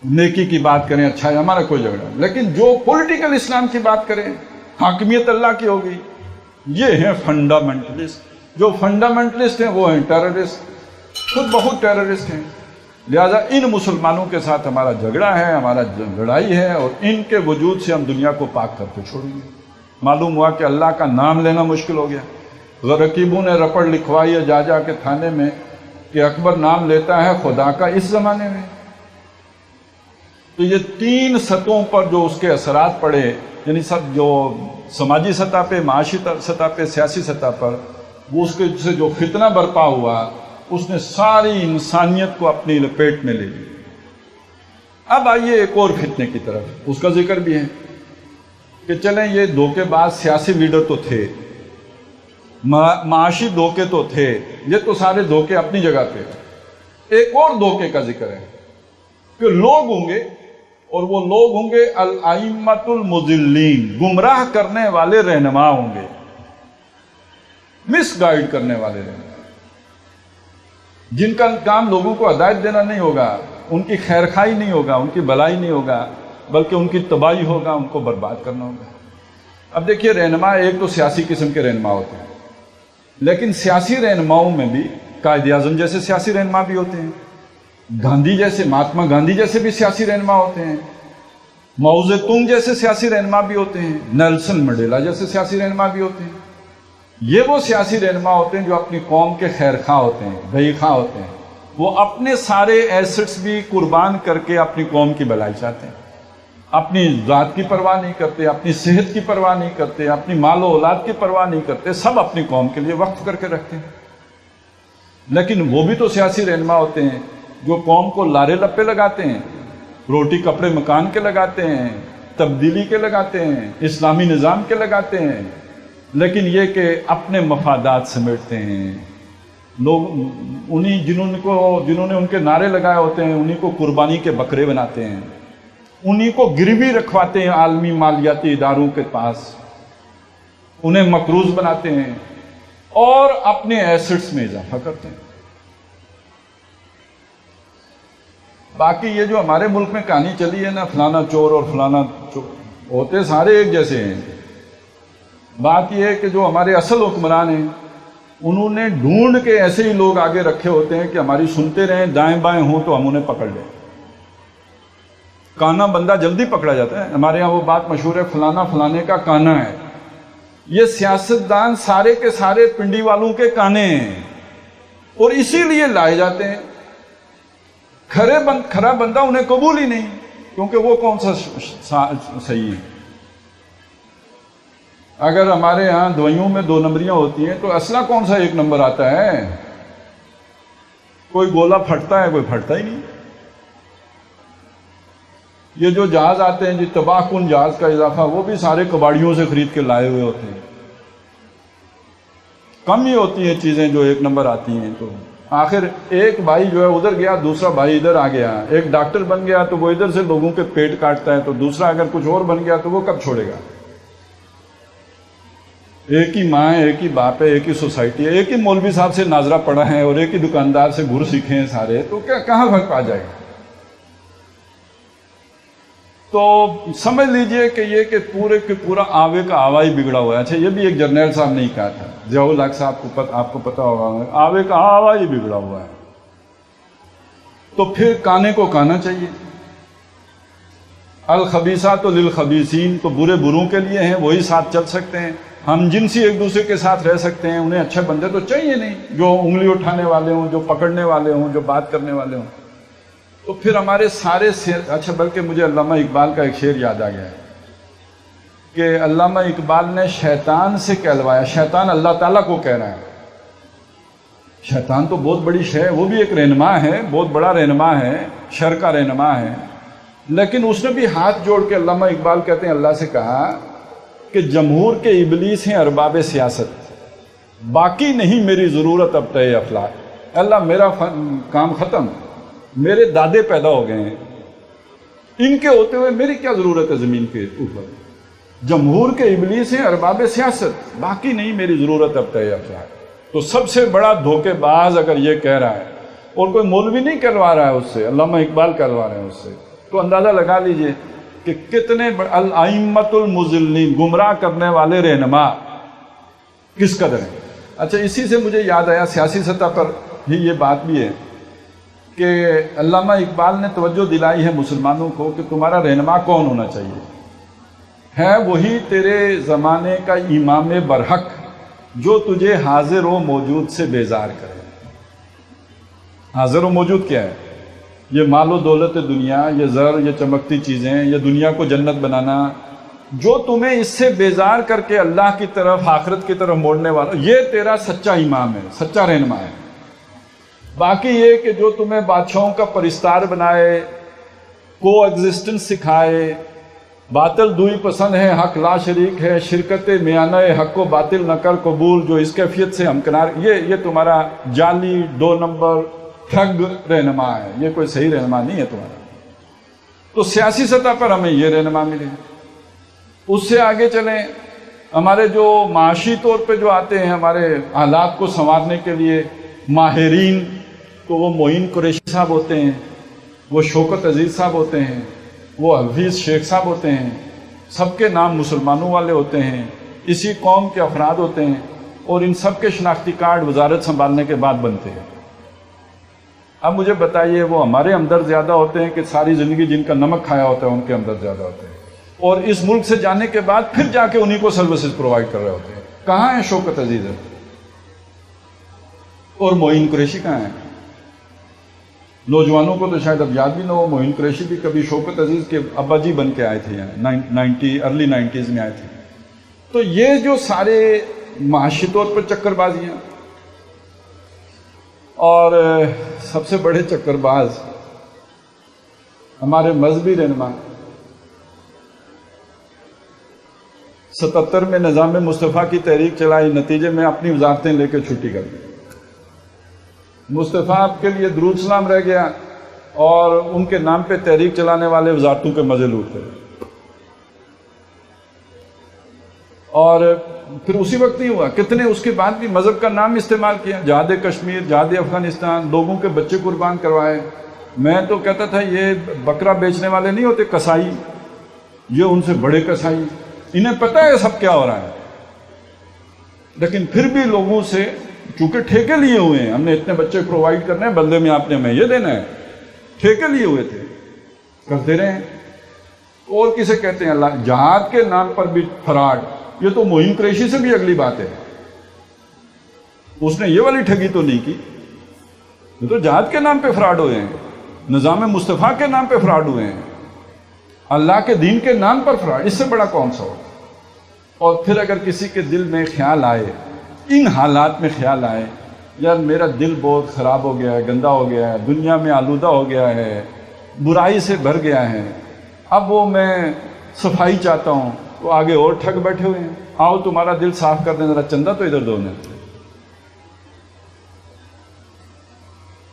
نیکی کی بات کریں، اچھا ہے، ہمارا کوئی جھگڑا نہیں۔ لیکن جو پولیٹیکل اسلام کی بات کریں، حاکمیت اللہ کی ہوگی، یہ ہیں فنڈامنٹلسٹ۔ جو فنڈامنٹلسٹ ہیں وہ ہیں ٹیررسٹ، خود بہت ٹیررسٹ ہیں۔ لہذا ان مسلمانوں کے ساتھ ہمارا جھگڑا ہے، ہمارا لڑائی ہے، اور ان کے وجود سے ہم دنیا کو پاک کر کے چھوڑیں گے۔ معلوم ہوا کہ اللہ کا نام لینا مشکل ہو گیا۔ رقیبوں نے رپڑ لکھوائی ہے جا جا کے تھانے میں کہ اکبر نام لیتا ہے خدا کا اس زمانے میں۔ تو یہ 3 سطحوں پر جو اس کے اثرات پڑے، یعنی سب جو سماجی سطح پہ، معاشی سطح پہ، سیاسی سطح پر، وہ اس کے سے جو فتنہ برپا ہوا، اس نے ساری انسانیت کو اپنی لپیٹ میں لے لی۔ اب آئیے ایک اور فتنے کی طرف، اس کا ذکر بھی ہے کہ چلیں یہ دھوکے باز سیاسی لیڈر تو تھے، معاشی دھوکے تو تھے، یہ تو سارے دھوکے اپنی جگہ پہ۔ ایک اور دھوکے کا ذکر ہے کہ لوگ ہوں گے، اور وہ لوگ ہوں گے الائمۃ المضلین، گمراہ کرنے والے رہنما ہوں گے، مس گائیڈ کرنے والے رہنما، جن کا کام لوگوں کو ہدایت دینا نہیں ہوگا، ان کی خیر خواہی نہیں ہوگا، ان کی بھلائی نہیں ہوگا، بلکہ ان کی تباہی ہوگا، ان کو برباد کرنا ہوگا۔ اب دیکھیے، رہنما ایک تو سیاسی قسم کے رہنما ہوتے ہیں، لیکن سیاسی رہنماؤں میں بھی قائد اعظم جیسے سیاسی رہنما بھی ہوتے ہیں، گاندھی جیسے، مہاتما گاندھی جیسے بھی سیاسی رہنما ہوتے ہیں، ماؤ زیتونگ جیسے سیاسی رہنما بھی ہوتے ہیں، نیلسن منڈیلا جیسے سیاسی رہنما بھی ہوتے ہیں۔ یہ وہ سیاسی رہنما ہوتے ہیں جو اپنی قوم کے خیر خواہ ہوتے ہیں، بھائی خواہ ہوتے ہیں، وہ اپنے سارے ایسٹس بھی قربان کر کے اپنی قوم کی بھلائی چاہتے ہیں، اپنی ذات کی پرواہ نہیں کرتے، اپنی صحت کی پرواہ نہیں کرتے، اپنی مال و اولاد کی پرواہ نہیں کرتے، سب اپنی قوم کے لیے وقف کر کے رکھتے ہیں۔ لیکن وہ بھی تو سیاسی رہنما ہوتے ہیں جو قوم کو لارے لپے لگاتے ہیں، روٹی کپڑے مکان کے لگاتے ہیں، تبدیلی کے لگاتے ہیں، اسلامی نظام کے لگاتے ہیں، لیکن یہ کہ اپنے مفادات سمیٹتے ہیں۔ لوگ انہی جنہوں نے ان کے نعرے لگائے ہوتے ہیں، انہی کو قربانی کے بکرے بناتے ہیں، انہی کو گروی رکھواتے ہیں عالمی مالیاتی اداروں کے پاس، انہیں مقروض بناتے ہیں اور اپنے ایسٹس میں اضافہ کرتے ہیں۔ باقی یہ جو ہمارے ملک میں کہانی چلی ہے نا، فلانا چور اور فلانا چور، ہوتے سارے ایک جیسے ہیں۔ بات یہ ہے کہ جو ہمارے اصل حکمران ہیں انہوں نے ڈھونڈ کے ایسے ہی لوگ آگے رکھے ہوتے ہیں کہ ہماری سنتے رہیں، دائیں بائیں ہوں تو ہم انہیں پکڑ لیں۔ کانا بندہ جلدی پکڑا جاتا ہے، ہمارے ہاں وہ بات مشہور ہے، فلانا فلانے کا کانا ہے۔ یہ سیاستدان سارے کے سارے پنڈی والوں کے کانے ہیں اور اسی لیے لائے جاتے ہیں۔ کھرا بندہ انہیں قبول ہی نہیں، کیونکہ وہ کون سا صحیح ہے۔ اگر ہمارے ہاں دوائیوں میں 2 نمبریاں ہوتی ہیں تو اسلحہ کون سا 1 نمبر آتا ہے؟ کوئی گولا پھٹتا ہے، کوئی پھٹتا ہی نہیں۔ یہ جو جہاز آتے ہیں جی، تباہ کن جہاز کا اضافہ، وہ بھی سارے کباڑیوں سے خرید کے لائے ہوئے ہوتے ہیں۔ کم ہی ہوتی ہیں چیزیں جو 1 نمبر آتی ہیں۔ تو آخر ایک بھائی جو ہے ادھر گیا، دوسرا بھائی ادھر آ گیا۔ ایک ڈاکٹر بن گیا تو وہ ادھر سے لوگوں کے پیٹ کاٹتا ہے، تو دوسرا اگر کچھ اور بن گیا تو وہ کب چھوڑے گا؟ ایک ہی ماں ہے، ایک ہی باپ ہے، ایک ہی سوسائٹی ہے، ایک ہی مولوی صاحب سے ناظرہ پڑا ہے اور ایک ہی دکاندار سے گر سیکھے ہیں سارے، تو کہاں فرق آ جائے گا؟ تو سمجھ لیجئے کہ یہ کہ پورے کے پورا آوے کا آوا ہی بگڑا ہوا ہے۔ اچھا، یہ بھی ایک جرنیل صاحب نے ہی کہا تھا، ضیاء الحق صاحب آپ کو پتا ہوگا، آوے کا آوا ہی بگڑا ہوا ہے۔ تو پھر کانے کو کانا چاہیے۔ الخبیثات للخبیثین، تو برے بروں کے لیے ہیں، وہی ساتھ چل سکتے ہیں۔ ہم جنسی ایک دوسرے کے ساتھ رہ سکتے ہیں، انہیں اچھے بندے تو چاہیے نہیں جو انگلی اٹھانے والے ہوں، جو پکڑنے والے ہوں، جو بات کرنے والے ہوں۔ تو پھر ہمارے سارے اچھا، بلکہ مجھے علامہ اقبال کا ایک شعر یاد آ گیا ہے کہ علامہ اقبال نے شیطان سے کہلوایا، شیطان اللہ تعالیٰ کو کہہ رہا ہے، شیطان تو بہت بڑی شے ہے، وہ بھی ایک رہنما ہے، بہت بڑا رہنما ہے، شر کا رہنما ہے، لیکن اس نے بھی ہاتھ جوڑ کے، علامہ اقبال کہتے ہیں، اللہ سے کہا کہ جمہور کے ابلیس ہیں ارباب سیاست، باقی نہیں میری ضرورت اب تئے افلاک۔ اللہ میرا کام ختم، میرے دادے پیدا ہو گئے ہیں، ان کے ہوتے ہوئے میری کیا ضرورت ہے زمین کے اوپر؟ جمہور کے ابلیس ہیں ارباب سیاست، باقی نہیں میری ضرورت اب تئے افلاک۔ تو سب سے بڑا دھوکے باز اگر یہ کہہ رہا ہے، اور کوئی مولوی نہیں کہلوا رہا ہے اس سے، علامہ اقبال کہلوا رہے ہیں اس سے، تو اندازہ لگا لیجئے کہ کتنے الائمۃ المضلین، گمراہ کرنے والے رہنما کس قدر ہیں۔ اچھا، اسی سے مجھے یاد آیا، سیاسی سطح پر ہی یہ بات بھی ہے کہ علامہ اقبال نے توجہ دلائی ہے مسلمانوں کو کہ تمہارا رہنما کون ہونا چاہیے، ہے وہی تیرے زمانے کا امام برحق جو تجھے حاضر و موجود سے بیزار کرے۔ حاضر و موجود کیا ہے؟ یہ مال و دولت دنیا، یہ زر، یہ چمکتی چیزیں، یہ دنیا کو جنت بنانا، جو تمہیں اس سے بیزار کر کے اللہ کی طرف، آخرت کی طرف موڑنے والا، یہ تیرا سچا امام ہے، سچا رہنما ہے۔ باقی یہ کہ جو تمہیں بادشاہوں کا پرستار بنائے، کو ایگزسٹنس سکھائے، باطل دوئی پسند ہے، حق لا شریک ہے، شرکت میانہ حق و باطل نہ کر قبول، جو اس کیفیت سے ہمکنار، یہ تمہارا جعلی 2 نمبر ٹھگ رہنما ہے، یہ کوئی صحیح رہنما نہیں ہے تمہارا۔ تو سیاسی سطح پر ہمیں یہ رہنما ملے۔ اس سے آگے چلیں، ہمارے جو معاشی طور پہ جو آتے ہیں ہمارے حالات کو سنوارنے کے لیے ماہرین، تو وہ معین قریشی صاحب ہوتے ہیں، وہ شوکت عزیز صاحب ہوتے ہیں، وہ حفیظ شیخ صاحب ہوتے ہیں، سب کے نام مسلمانوں والے ہوتے ہیں، اسی قوم کے افراد ہوتے ہیں، اور ان سب کے شناختی کارڈ وزارت سنبھالنے کے بعد بنتے ہیں۔ اب مجھے بتائیے، وہ ہمارے اندر زیادہ ہوتے ہیں کہ ساری زندگی جن کا نمک کھایا ہوتا ہے ان کے اندر زیادہ ہوتے ہیں، اور اس ملک سے جانے کے بعد پھر جا کے انہی کو سروسز پرووائڈ کر رہے ہوتے ہیں۔ کہاں ہیں شوکت عزیز اور معین قریشی کہاں ہیں؟ نوجوانوں کو تو شاید اب یاد بھی نہ ہو، معین قریشی بھی کبھی شوکت عزیز کے ابا جی بن کے آئے تھے یہاں، ارلی 90s میں آئے تھے۔ تو یہ جو سارے معاشی طور پر چکر بازیاں، اور سب سے بڑے چکر باز ہمارے مذہبی رہنما، 77 میں نظام مصطفیٰ کی تحریک چلائی، نتیجے میں اپنی وزارتیں لے کے چھٹی کر دی۔ مصطفیٰ کے لیے درود سلام رہ گیا، اور ان کے نام پہ تحریک چلانے والے وزارتوں کے مزے لوٹتے۔ اور پھر اسی وقت نہیں ہوا، کتنے اس کے بعد بھی مذہب کا نام استعمال کیا، جہاد کشمیر، جہاد افغانستان، لوگوں کے بچے قربان کروائے۔ میں تو کہتا تھا یہ بکرا بیچنے والے نہیں ہوتے کسائی، یہ ان سے بڑے کسائی، انہیں پتہ ہے سب کیا ہو رہا ہے، لیکن پھر بھی لوگوں سے چونکہ ٹھیکے لیے ہوئے ہیں، ہم نے اتنے بچے پرووائڈ کرنے ہیں، بدلے میں آپ نے ہمیں یہ دینا ہے، ٹھیکے لیے ہوئے تھے، کرتے رہے ہیں۔ اور کسے کہتے ہیں اللہ، جہاد کے نام پر بھی فراڈ، یہ تو معین قریشی سے بھی اگلی بات ہے، اس نے یہ والی ٹھگی تو نہیں کی، یہ تو جہاد کے نام پہ فراڈ ہوئے ہیں، نظام مصطفیٰ کے نام پہ فراڈ ہوئے ہیں، اللہ کے دین کے نام پر فراڈ، اس سے بڑا کون سا ہو؟ اور پھر اگر کسی کے دل میں خیال آئے، ان حالات میں خیال آئے، یار میرا دل بہت خراب ہو گیا ہے، گندا ہو گیا ہے، دنیا میں آلودہ ہو گیا ہے، برائی سے بھر گیا ہے، اب وہ میں صفائی چاہتا ہوں، تو آگے اور ٹھگ بیٹھے ہوئے ہیں، آؤ تمہارا دل صاف کر دیں، ذرا چندہ تو ادھر دو نے۔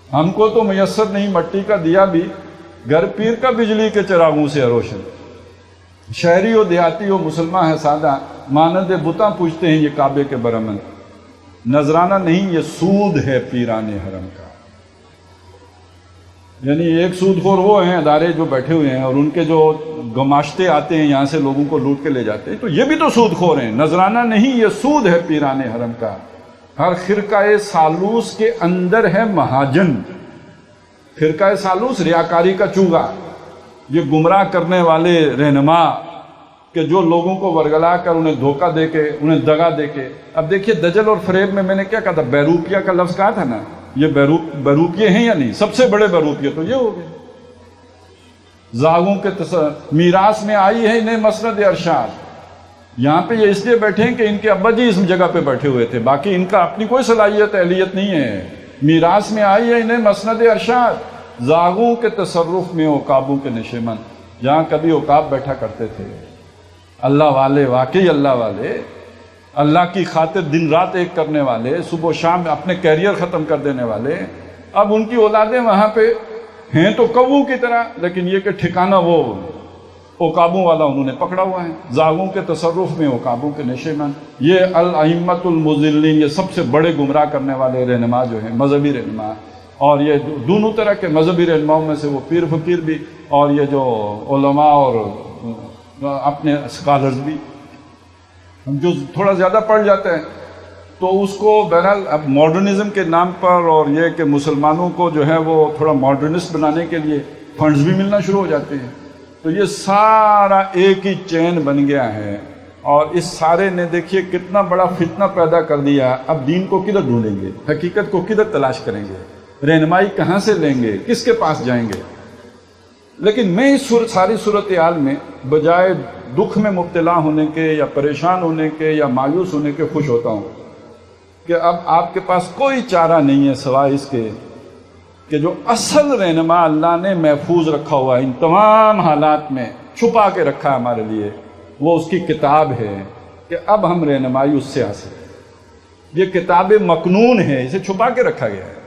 ہم کو تو میسر نہیں مٹی کا دیا بھی، گھر پیر کا بجلی کے چراغوں سے روشن، شہری ہو دیہاتی ہو مسلمان ہے سادہ، مانند بتاں پوچھتے ہیں یہ کعبے کے برہمن، نذرانہ نہیں یہ سود ہے پیران حرم کا۔ یعنی ایک سود خور وہ ہیں ادارے جو بیٹھے ہوئے ہیں اور ان کے جو گماشتے آتے ہیں یہاں سے لوگوں کو لوٹ کے لے جاتے ہیں، تو یہ بھی تو سود خور ہیں، نذرانہ نہیں یہ سود ہے پیران حرم کا۔ ہر خرقہ سالوس کے اندر ہے مہاجن، خرقہ سالوس ریاکاری کا چوگا، یہ گمراہ کرنے والے رہنما کہ جو لوگوں کو ورگلا کر انہیں دھوکہ دے کے، انہیں دغا دے کے۔ اب دیکھیے دجل اور فریب میں نے کیا کہا تھا، بیروپیہ کا لفظ کہا تھا نا، یہ بیروپیے ہیں یا نہیں؟ سب سے بڑے بیروپیے تو یہ ہو گئے، زاغوں کے میراث میں آئی ہے انہیں مسند ارشاد۔ یہاں پہ یہ اس لیے بیٹھے ہیں کہ ان کے ابا جی اس جگہ پہ بیٹھے ہوئے تھے، باقی ان کا اپنی کوئی صلاحیت اہلیت نہیں ہے، میراث میں آئی ہے انہیں مسند ارشاد، زاغوں کے تصرف میں عقابوں کے نشیمن، جہاں کبھی عقاب بیٹھا کرتے تھے، اللہ والے، واقعی اللہ والے، اللہ کی خاطر دن رات ایک کرنے والے، صبح و شام اپنے کیریئر ختم کر دینے والے، اب ان کی اولادیں وہاں پہ ہیں تو کووں کی طرح، لیکن یہ کہ ٹھکانہ وہ عقابوں والا انہوں نے پکڑا ہوا ہے، زاغوں کے تصرف میں عقابوں کے نشیمن۔ یہ الائمۃ المضلین، یہ سب سے بڑے گمراہ کرنے والے رہنما جو ہیں، مذہبی رہنما، اور یہ دونوں طرح کے مذہبی رہنماؤں میں سے وہ پیر فقیر بھی، اور یہ جو علماء اور اپنے اسکالرز بھی، ہم جو تھوڑا زیادہ پڑھ جاتے ہیں تو اس کو بہرحال اب ماڈرنزم کے نام پر، اور یہ کہ مسلمانوں کو جو ہے وہ تھوڑا ماڈرنسٹ بنانے کے لیے فنڈز بھی ملنا شروع ہو جاتے ہیں، تو یہ سارا ایک ہی چین بن گیا ہے، اور اس سارے نے دیکھیے کتنا بڑا فتنہ پیدا کر دیا۔ اب دین کو کدھر ڈھونڈیں گے، حقیقت کو کدھر تلاش کریں گے، رہنمائی کہاں سے لیں گے، کس کے پاس جائیں گے؟ لیکن میں اس ساری صورتحال میں بجائے دکھ میں مبتلا ہونے کے یا پریشان ہونے کے یا مایوس ہونے کے خوش ہوتا ہوں کہ اب آپ کے پاس کوئی چارہ نہیں ہے سوائے اس کے کہ جو اصل رہنما اللہ نے محفوظ رکھا ہوا ہے، ان تمام حالات میں چھپا کے رکھا ہے ہمارے لیے، وہ اس کی کتاب ہے، کہ اب ہم رہنمائی اس سے حاصل ہے۔ یہ کتاب مکنون ہے، اسے چھپا کے رکھا گیا ہے،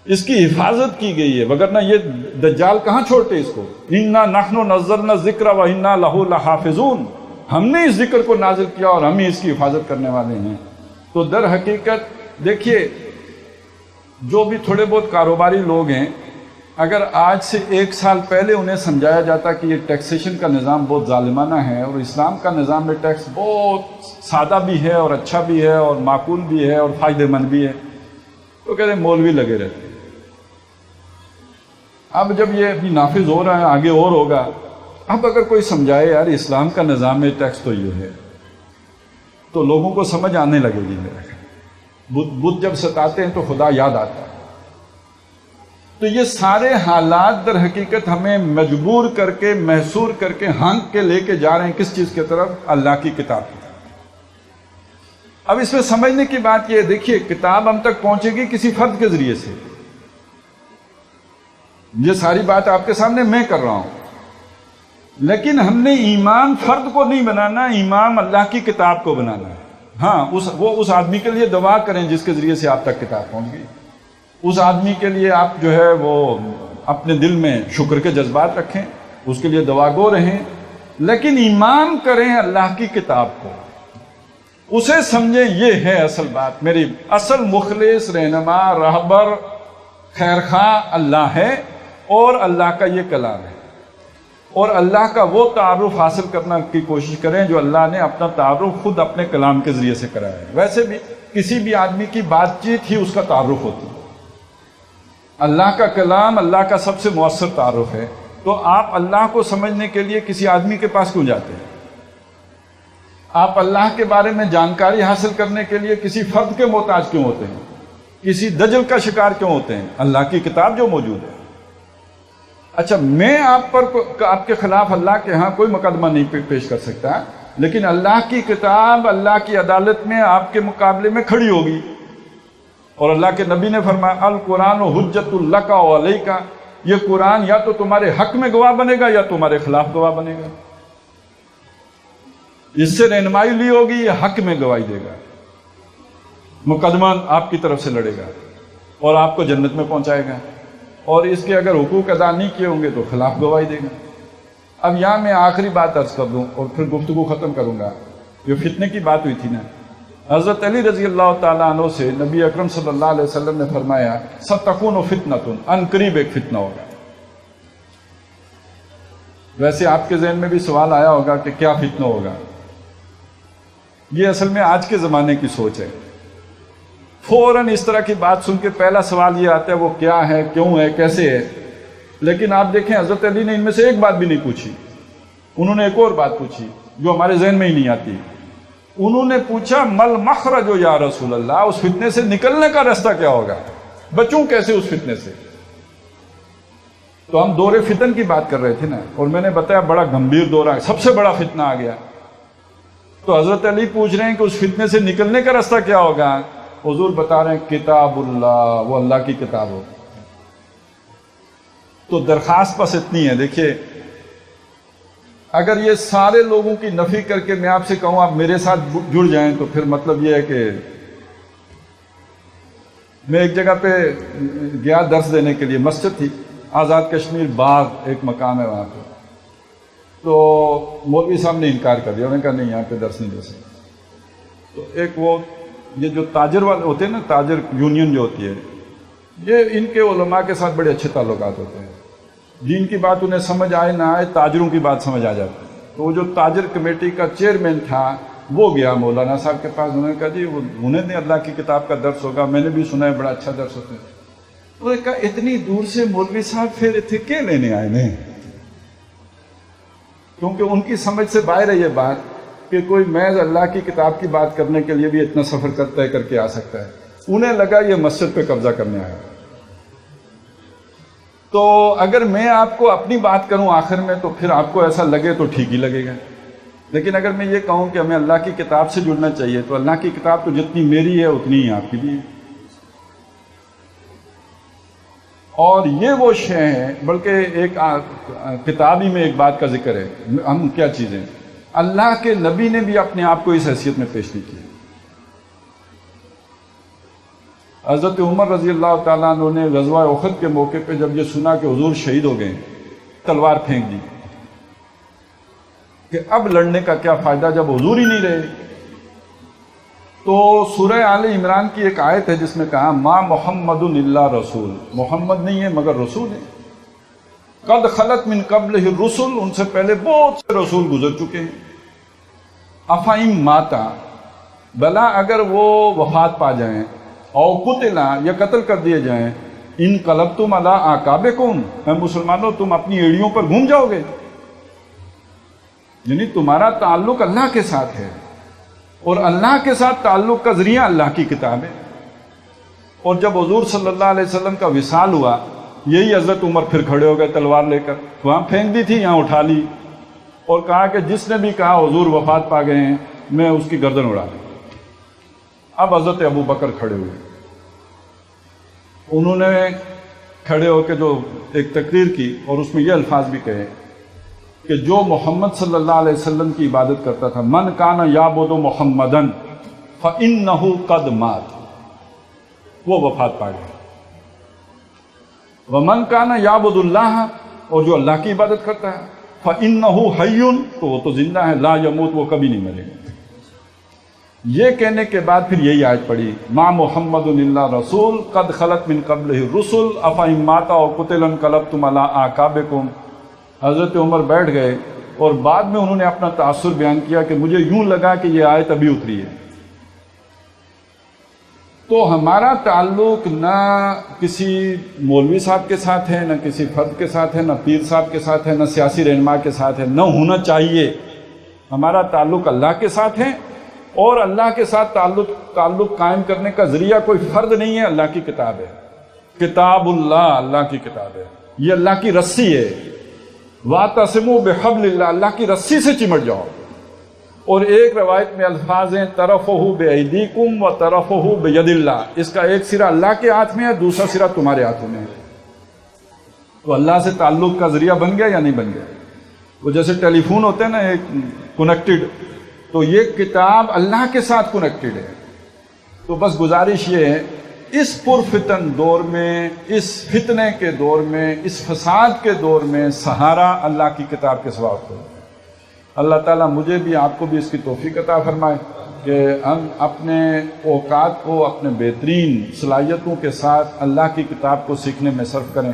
اس کی حفاظت کی گئی ہے، وگرنہ یہ دجال کہاں چھوڑتے اس کو؟ اِنَّا نَحْنُ نَزَّلْنَا الذِّكْرَ وَإِنَّا لَهُ لَحَافِظُونَ، ہم نے اس ذکر کو نازل کیا اور ہم ہی اس کی حفاظت کرنے والے ہیں۔ تو در حقیقت دیکھیے جو بھی تھوڑے بہت کاروباری لوگ ہیں، اگر آج سے 1 سال پہلے انہیں سمجھایا جاتا کہ یہ ٹیکسیشن کا نظام بہت ظالمانہ ہے اور اسلام کا نظام میں ٹیکس بہت سادہ بھی ہے اور اچھا بھی ہے اور معقول بھی ہے اور فائدہ مند بھی ہے، تو کہتے ہیں مولوی لگے رہتے ہیں۔ اب جب یہ ابھی نافذ ہو رہا ہے، آگے اور ہوگا، اب اگر کوئی سمجھائے یار اسلام کا نظام میں ٹیکس تو یہ ہے، تو لوگوں کو سمجھ آنے لگے گی۔ میرا بدھ جب ستاتے ہیں تو خدا یاد آتا ہے۔ تو یہ سارے حالات در حقیقت ہمیں مجبور کر کے، محصور کر کے، ہانک کے لے کے جا رہے ہیں کس چیز کی طرف؟ اللہ کی کتاب کی طرف۔ اب اس میں سمجھنے کی بات یہ ہے، دیکھیے کتاب ہم تک پہنچے گی کسی فرد کے ذریعے سے، یہ ساری بات آپ کے سامنے میں کر رہا ہوں، لیکن ہم نے ایمان فرد کو نہیں بنانا، ایمان اللہ کی کتاب کو بنانا ہے۔ ہاں وہ اس آدمی کے لیے دعا کریں جس کے ذریعے سے آپ تک کتاب پہنچ گئی، اس آدمی کے لیے آپ جو ہے وہ اپنے دل میں شکر کے جذبات رکھیں، اس کے لیے دعا گو رہیں، لیکن ایمان کریں اللہ کی کتاب کو۔ اسے سمجھیں، یہ ہے اصل بات. میری اصل مخلص رہنما رہبر خیرخواہ اللہ ہے، اور اللہ کا یہ کلام ہے، اور اللہ کا وہ تعارف حاصل کرنا کی کوشش کریں جو اللہ نے اپنا تعارف خود اپنے کلام کے ذریعے سے کرایا ہے. ویسے بھی کسی بھی آدمی کی بات چیت ہی اس کا تعارف ہوتی ہے. اللہ کا کلام اللہ کا سب سے مؤثر تعارف ہے. تو آپ اللہ کو سمجھنے کے لیے کسی آدمی کے پاس کیوں جاتے ہیں؟ آپ اللہ کے بارے میں جانکاری حاصل کرنے کے لیے کسی فرد کے محتاج کیوں ہوتے ہیں؟ کسی دجل کا شکار کیوں ہوتے ہیں؟ اللہ کی کتاب جو موجود ہے. اچھا، میں آپ کے خلاف اللہ کے ہاں کوئی مقدمہ نہیں پیش کر سکتا، لیکن اللہ کی کتاب اللہ کی عدالت میں آپ کے مقابلے میں کھڑی ہوگی. اور اللہ کے نبی نے فرمایا القرآن حجت لک و علیک، یہ قرآن یا تو تمہارے حق میں گواہ بنے گا یا تمہارے خلاف گواہ بنے گا. اس سے رہنمائی لی ہوگی، یہ حق میں گواہی دے گا، مقدمہ آپ کی طرف سے لڑے گا اور آپ کو جنت میں پہنچائے گا. اور اس کے اگر حقوق ادا نہیں کیے ہوں گے تو خلاف گواہی دے گا. اب یہاں میں آخری بات عرض کر دوں اور پھر گفتگو ختم کروں گا. جو فتنے کی بات ہوئی تھی نا، حضرت علی رضی اللہ تعالیٰ عنہ سے نبی اکرم صلی اللہ علیہ وسلم نے فرمایا ستکون فتنۃ، ان قریب ایک فتنہ ہوگا. ویسے آپ کے ذہن میں بھی سوال آیا ہوگا کہ کیا فتنہ ہوگا. یہ اصل میں آج کے زمانے کی سوچ ہے. فوراً اس طرح کی بات سن کے پہلا سوال یہ آتا ہے وہ کیا ہے، کیوں ہے، کیسے ہے. لیکن آپ دیکھیں حضرت علی نے ان میں سے ایک بات بھی نہیں پوچھی. انہوں نے ایک اور بات پوچھی جو ہمارے ذہن میں ہی نہیں آتی. انہوں نے پوچھا مل مخرج یا رسول اللہ، اس فتنے سے نکلنے کا راستہ کیا ہوگا، بچوں کیسے اس فتنے سے. تو ہم دور فتن کی بات کر رہے تھے نا، اور میں نے بتایا بڑا گمبھیر دور ہے، سب سے بڑا فتنہ آ گیا. تو حضرت علی پوچھ رہے ہیں کہ اس فتنے سے نکلنے کا راستہ کیا ہوگا. حضور بتا رہے ہیں کتاب اللہ، وہ اللہ کی کتاب ہو. تو درخواست بس اتنی ہے، دیکھیے اگر یہ سارے لوگوں کی نفی کر کے میں آپ سے کہوں آپ میرے ساتھ جڑ جائیں تو پھر مطلب یہ ہے کہ میں ایک جگہ پہ گیا درس دینے کے لیے، مسجد تھی، آزاد کشمیر باغ ایک مقام ہے وہاں پہ. تو مولوی صاحب نے انکار کر دیا، انہوں نے کہا نہیں یہاں پہ درس نہیں دے سکتے. تو ایک وہ یہ جو تاجر والے ہوتے ہیں نا، تاجر یونین جو ہوتی ہے، یہ ان کے علماء کے ساتھ بڑے اچھے تعلقات ہوتے ہیں. دین کی بات انہیں سمجھ آئے نہ آئے، تاجروں کی بات سمجھ آ جاتی. تو وہ جو تاجر کمیٹی کا چیئرمین تھا وہ گیا مولانا صاحب کے پاس. انہوں نے کہا جی وہ انہیں نے اللہ کی کتاب کا درس ہوگا، میں نے بھی سنا ہے بڑا اچھا درس ہوتا ہے. انہوں نے کہا اتنی دور سے مولوی صاحب پھر اتنے کیا لینے آئے ہیں؟ کیونکہ ان کی سمجھ سے باہر ہے یہ بات کہ کوئی محض اللہ کی کتاب کی بات کرنے کے لیے بھی اتنا سفر طے کر کے آ سکتا ہے. انہیں لگا یہ مسجد پہ قبضہ کرنے آیا. تو اگر میں آپ کو اپنی بات کروں آخر میں تو پھر آپ کو ایسا لگے تو ٹھیک ہی لگے گا. لیکن اگر میں یہ کہوں کہ ہمیں اللہ کی کتاب سے جڑنا چاہیے تو اللہ کی کتاب تو جتنی میری ہے اتنی ہی آپ کی بھی ہے. اور یہ وہ شے ہیں، بلکہ ایک کتاب ہی میں ایک بات کا ذکر ہے. ہم کیا چیزیں، اللہ کے نبی نے بھی اپنے آپ کو اس حیثیت میں پیش نہیں کیا. حضرت عمر رضی اللہ تعالیٰ عنہ نے غزوہ احد کے موقع پہ جب یہ سنا کہ حضور شہید ہو گئے، تلوار پھینک دی کہ اب لڑنے کا کیا فائدہ جب حضور ہی نہیں رہے. تو سورہ آل عمران کی ایک آیت ہے جس میں کہا ما محمد الا رسول، محمد نہیں ہے مگر رسول ہے. قد خلت من قبلہ الرسل، ان سے پہلے بہت سے رسول گزر چکے ہیں. افئن ماتا، بلا اگر وہ وفات پا جائیں، او قتلا یا قتل کر دیے جائیں، انقلبتم علی اعقابکم، اے مسلمانوں تم اپنی ایڑیوں پر گھوم جاؤ گے. یعنی تمہارا تعلق اللہ کے ساتھ ہے، اور اللہ کے ساتھ تعلق کا ذریعہ اللہ کی کتاب ہے. اور جب حضور صلی اللہ علیہ وسلم کا وصال ہوا، یہی حضرت عمر پھر کھڑے ہو گئے تلوار لے کر. وہاں پھینک دی تھی، یہاں اٹھا لی اور کہا کہ جس نے بھی کہا حضور وفات پا گئے ہیں میں اس کی گردن اڑا دوں. اب حضرت ابو بکر کھڑے ہوئے، انہوں نے کھڑے ہو کے جو ایک تقریر کی اور اس میں یہ الفاظ بھی کہے کہ جو محمد صلی اللہ علیہ وسلم کی عبادت کرتا تھا، من کان یعبد محمدن فانہ قد مات، وہ وفات پا گئے. ومن کان یعبد اللہ، اور جو اللہ کی عبادت کرتا ہے، فانہ حی، تو وہ تو زندہ ہے، لا یموت، وہ کبھی نہیں مرے گا. یہ کہنے کے بعد پھر یہی آیت پڑھی، ما محمد الا رسول قد خلت من قبلہ الرسل افإن مات او قتل انقلبتم علی اعقابکم۔ حضرت عمر بیٹھ گئے اور بعد میں انہوں نے اپنا تاثر بیان کیا کہ مجھے یوں لگا کہ یہ آیت ابھی اتری ہے۔ تو ہمارا تعلق نہ کسی مولوی صاحب کے ساتھ ہے، نہ کسی فرد کے ساتھ ہے، نہ پیر صاحب کے ساتھ ہے، نہ سیاسی رہنما کے ساتھ ہے، نہ ہونا چاہیے۔ ہمارا تعلق اللہ کے ساتھ ہے، اور اللہ کے ساتھ تعلق قائم کرنے کا ذریعہ کوئی فرد نہیں ہے، اللہ کی کتاب ہے۔ کتاب اللہ کی کتاب ہے، یہ اللہ کی رسی ہے۔ وَاعْتَصِمُوا بِحَبْلِ اللَّهِ، اللہ کی رسی سے چمٹ جاؤ۔ اور ایک روایت میں الفاظ ہیں طرفہ بِأَيْدِيكُمْ وَطَرَفُهُ بِيَدِ اللَّهِ، اس کا ایک سرا اللہ کے ہاتھ میں ہے، دوسرا سرا تمہارے ہاتھوں میں ہے۔ تو اللہ سے تعلق کا ذریعہ بن گیا یا نہیں بن گیا؟ وہ جیسے ٹیلی فون ہوتے ہیں نا ایک کنیکٹڈ، تو یہ کتاب اللہ کے ساتھ کنیکٹڈ ہے۔ تو بس گزارش یہ ہے، اس پرفتن دور میں، اس فتنے کے دور میں، اس فساد کے دور میں سہارا اللہ کی کتاب کے سوا کوئی نہیں۔ اللہ تعالیٰ مجھے بھی آپ کو بھی اس کی توفیق عطا فرمائے کہ ہم اپنے اوقات کو اپنے بہترین صلاحیتوں کے ساتھ اللہ کی کتاب کو سیکھنے میں صرف کریں۔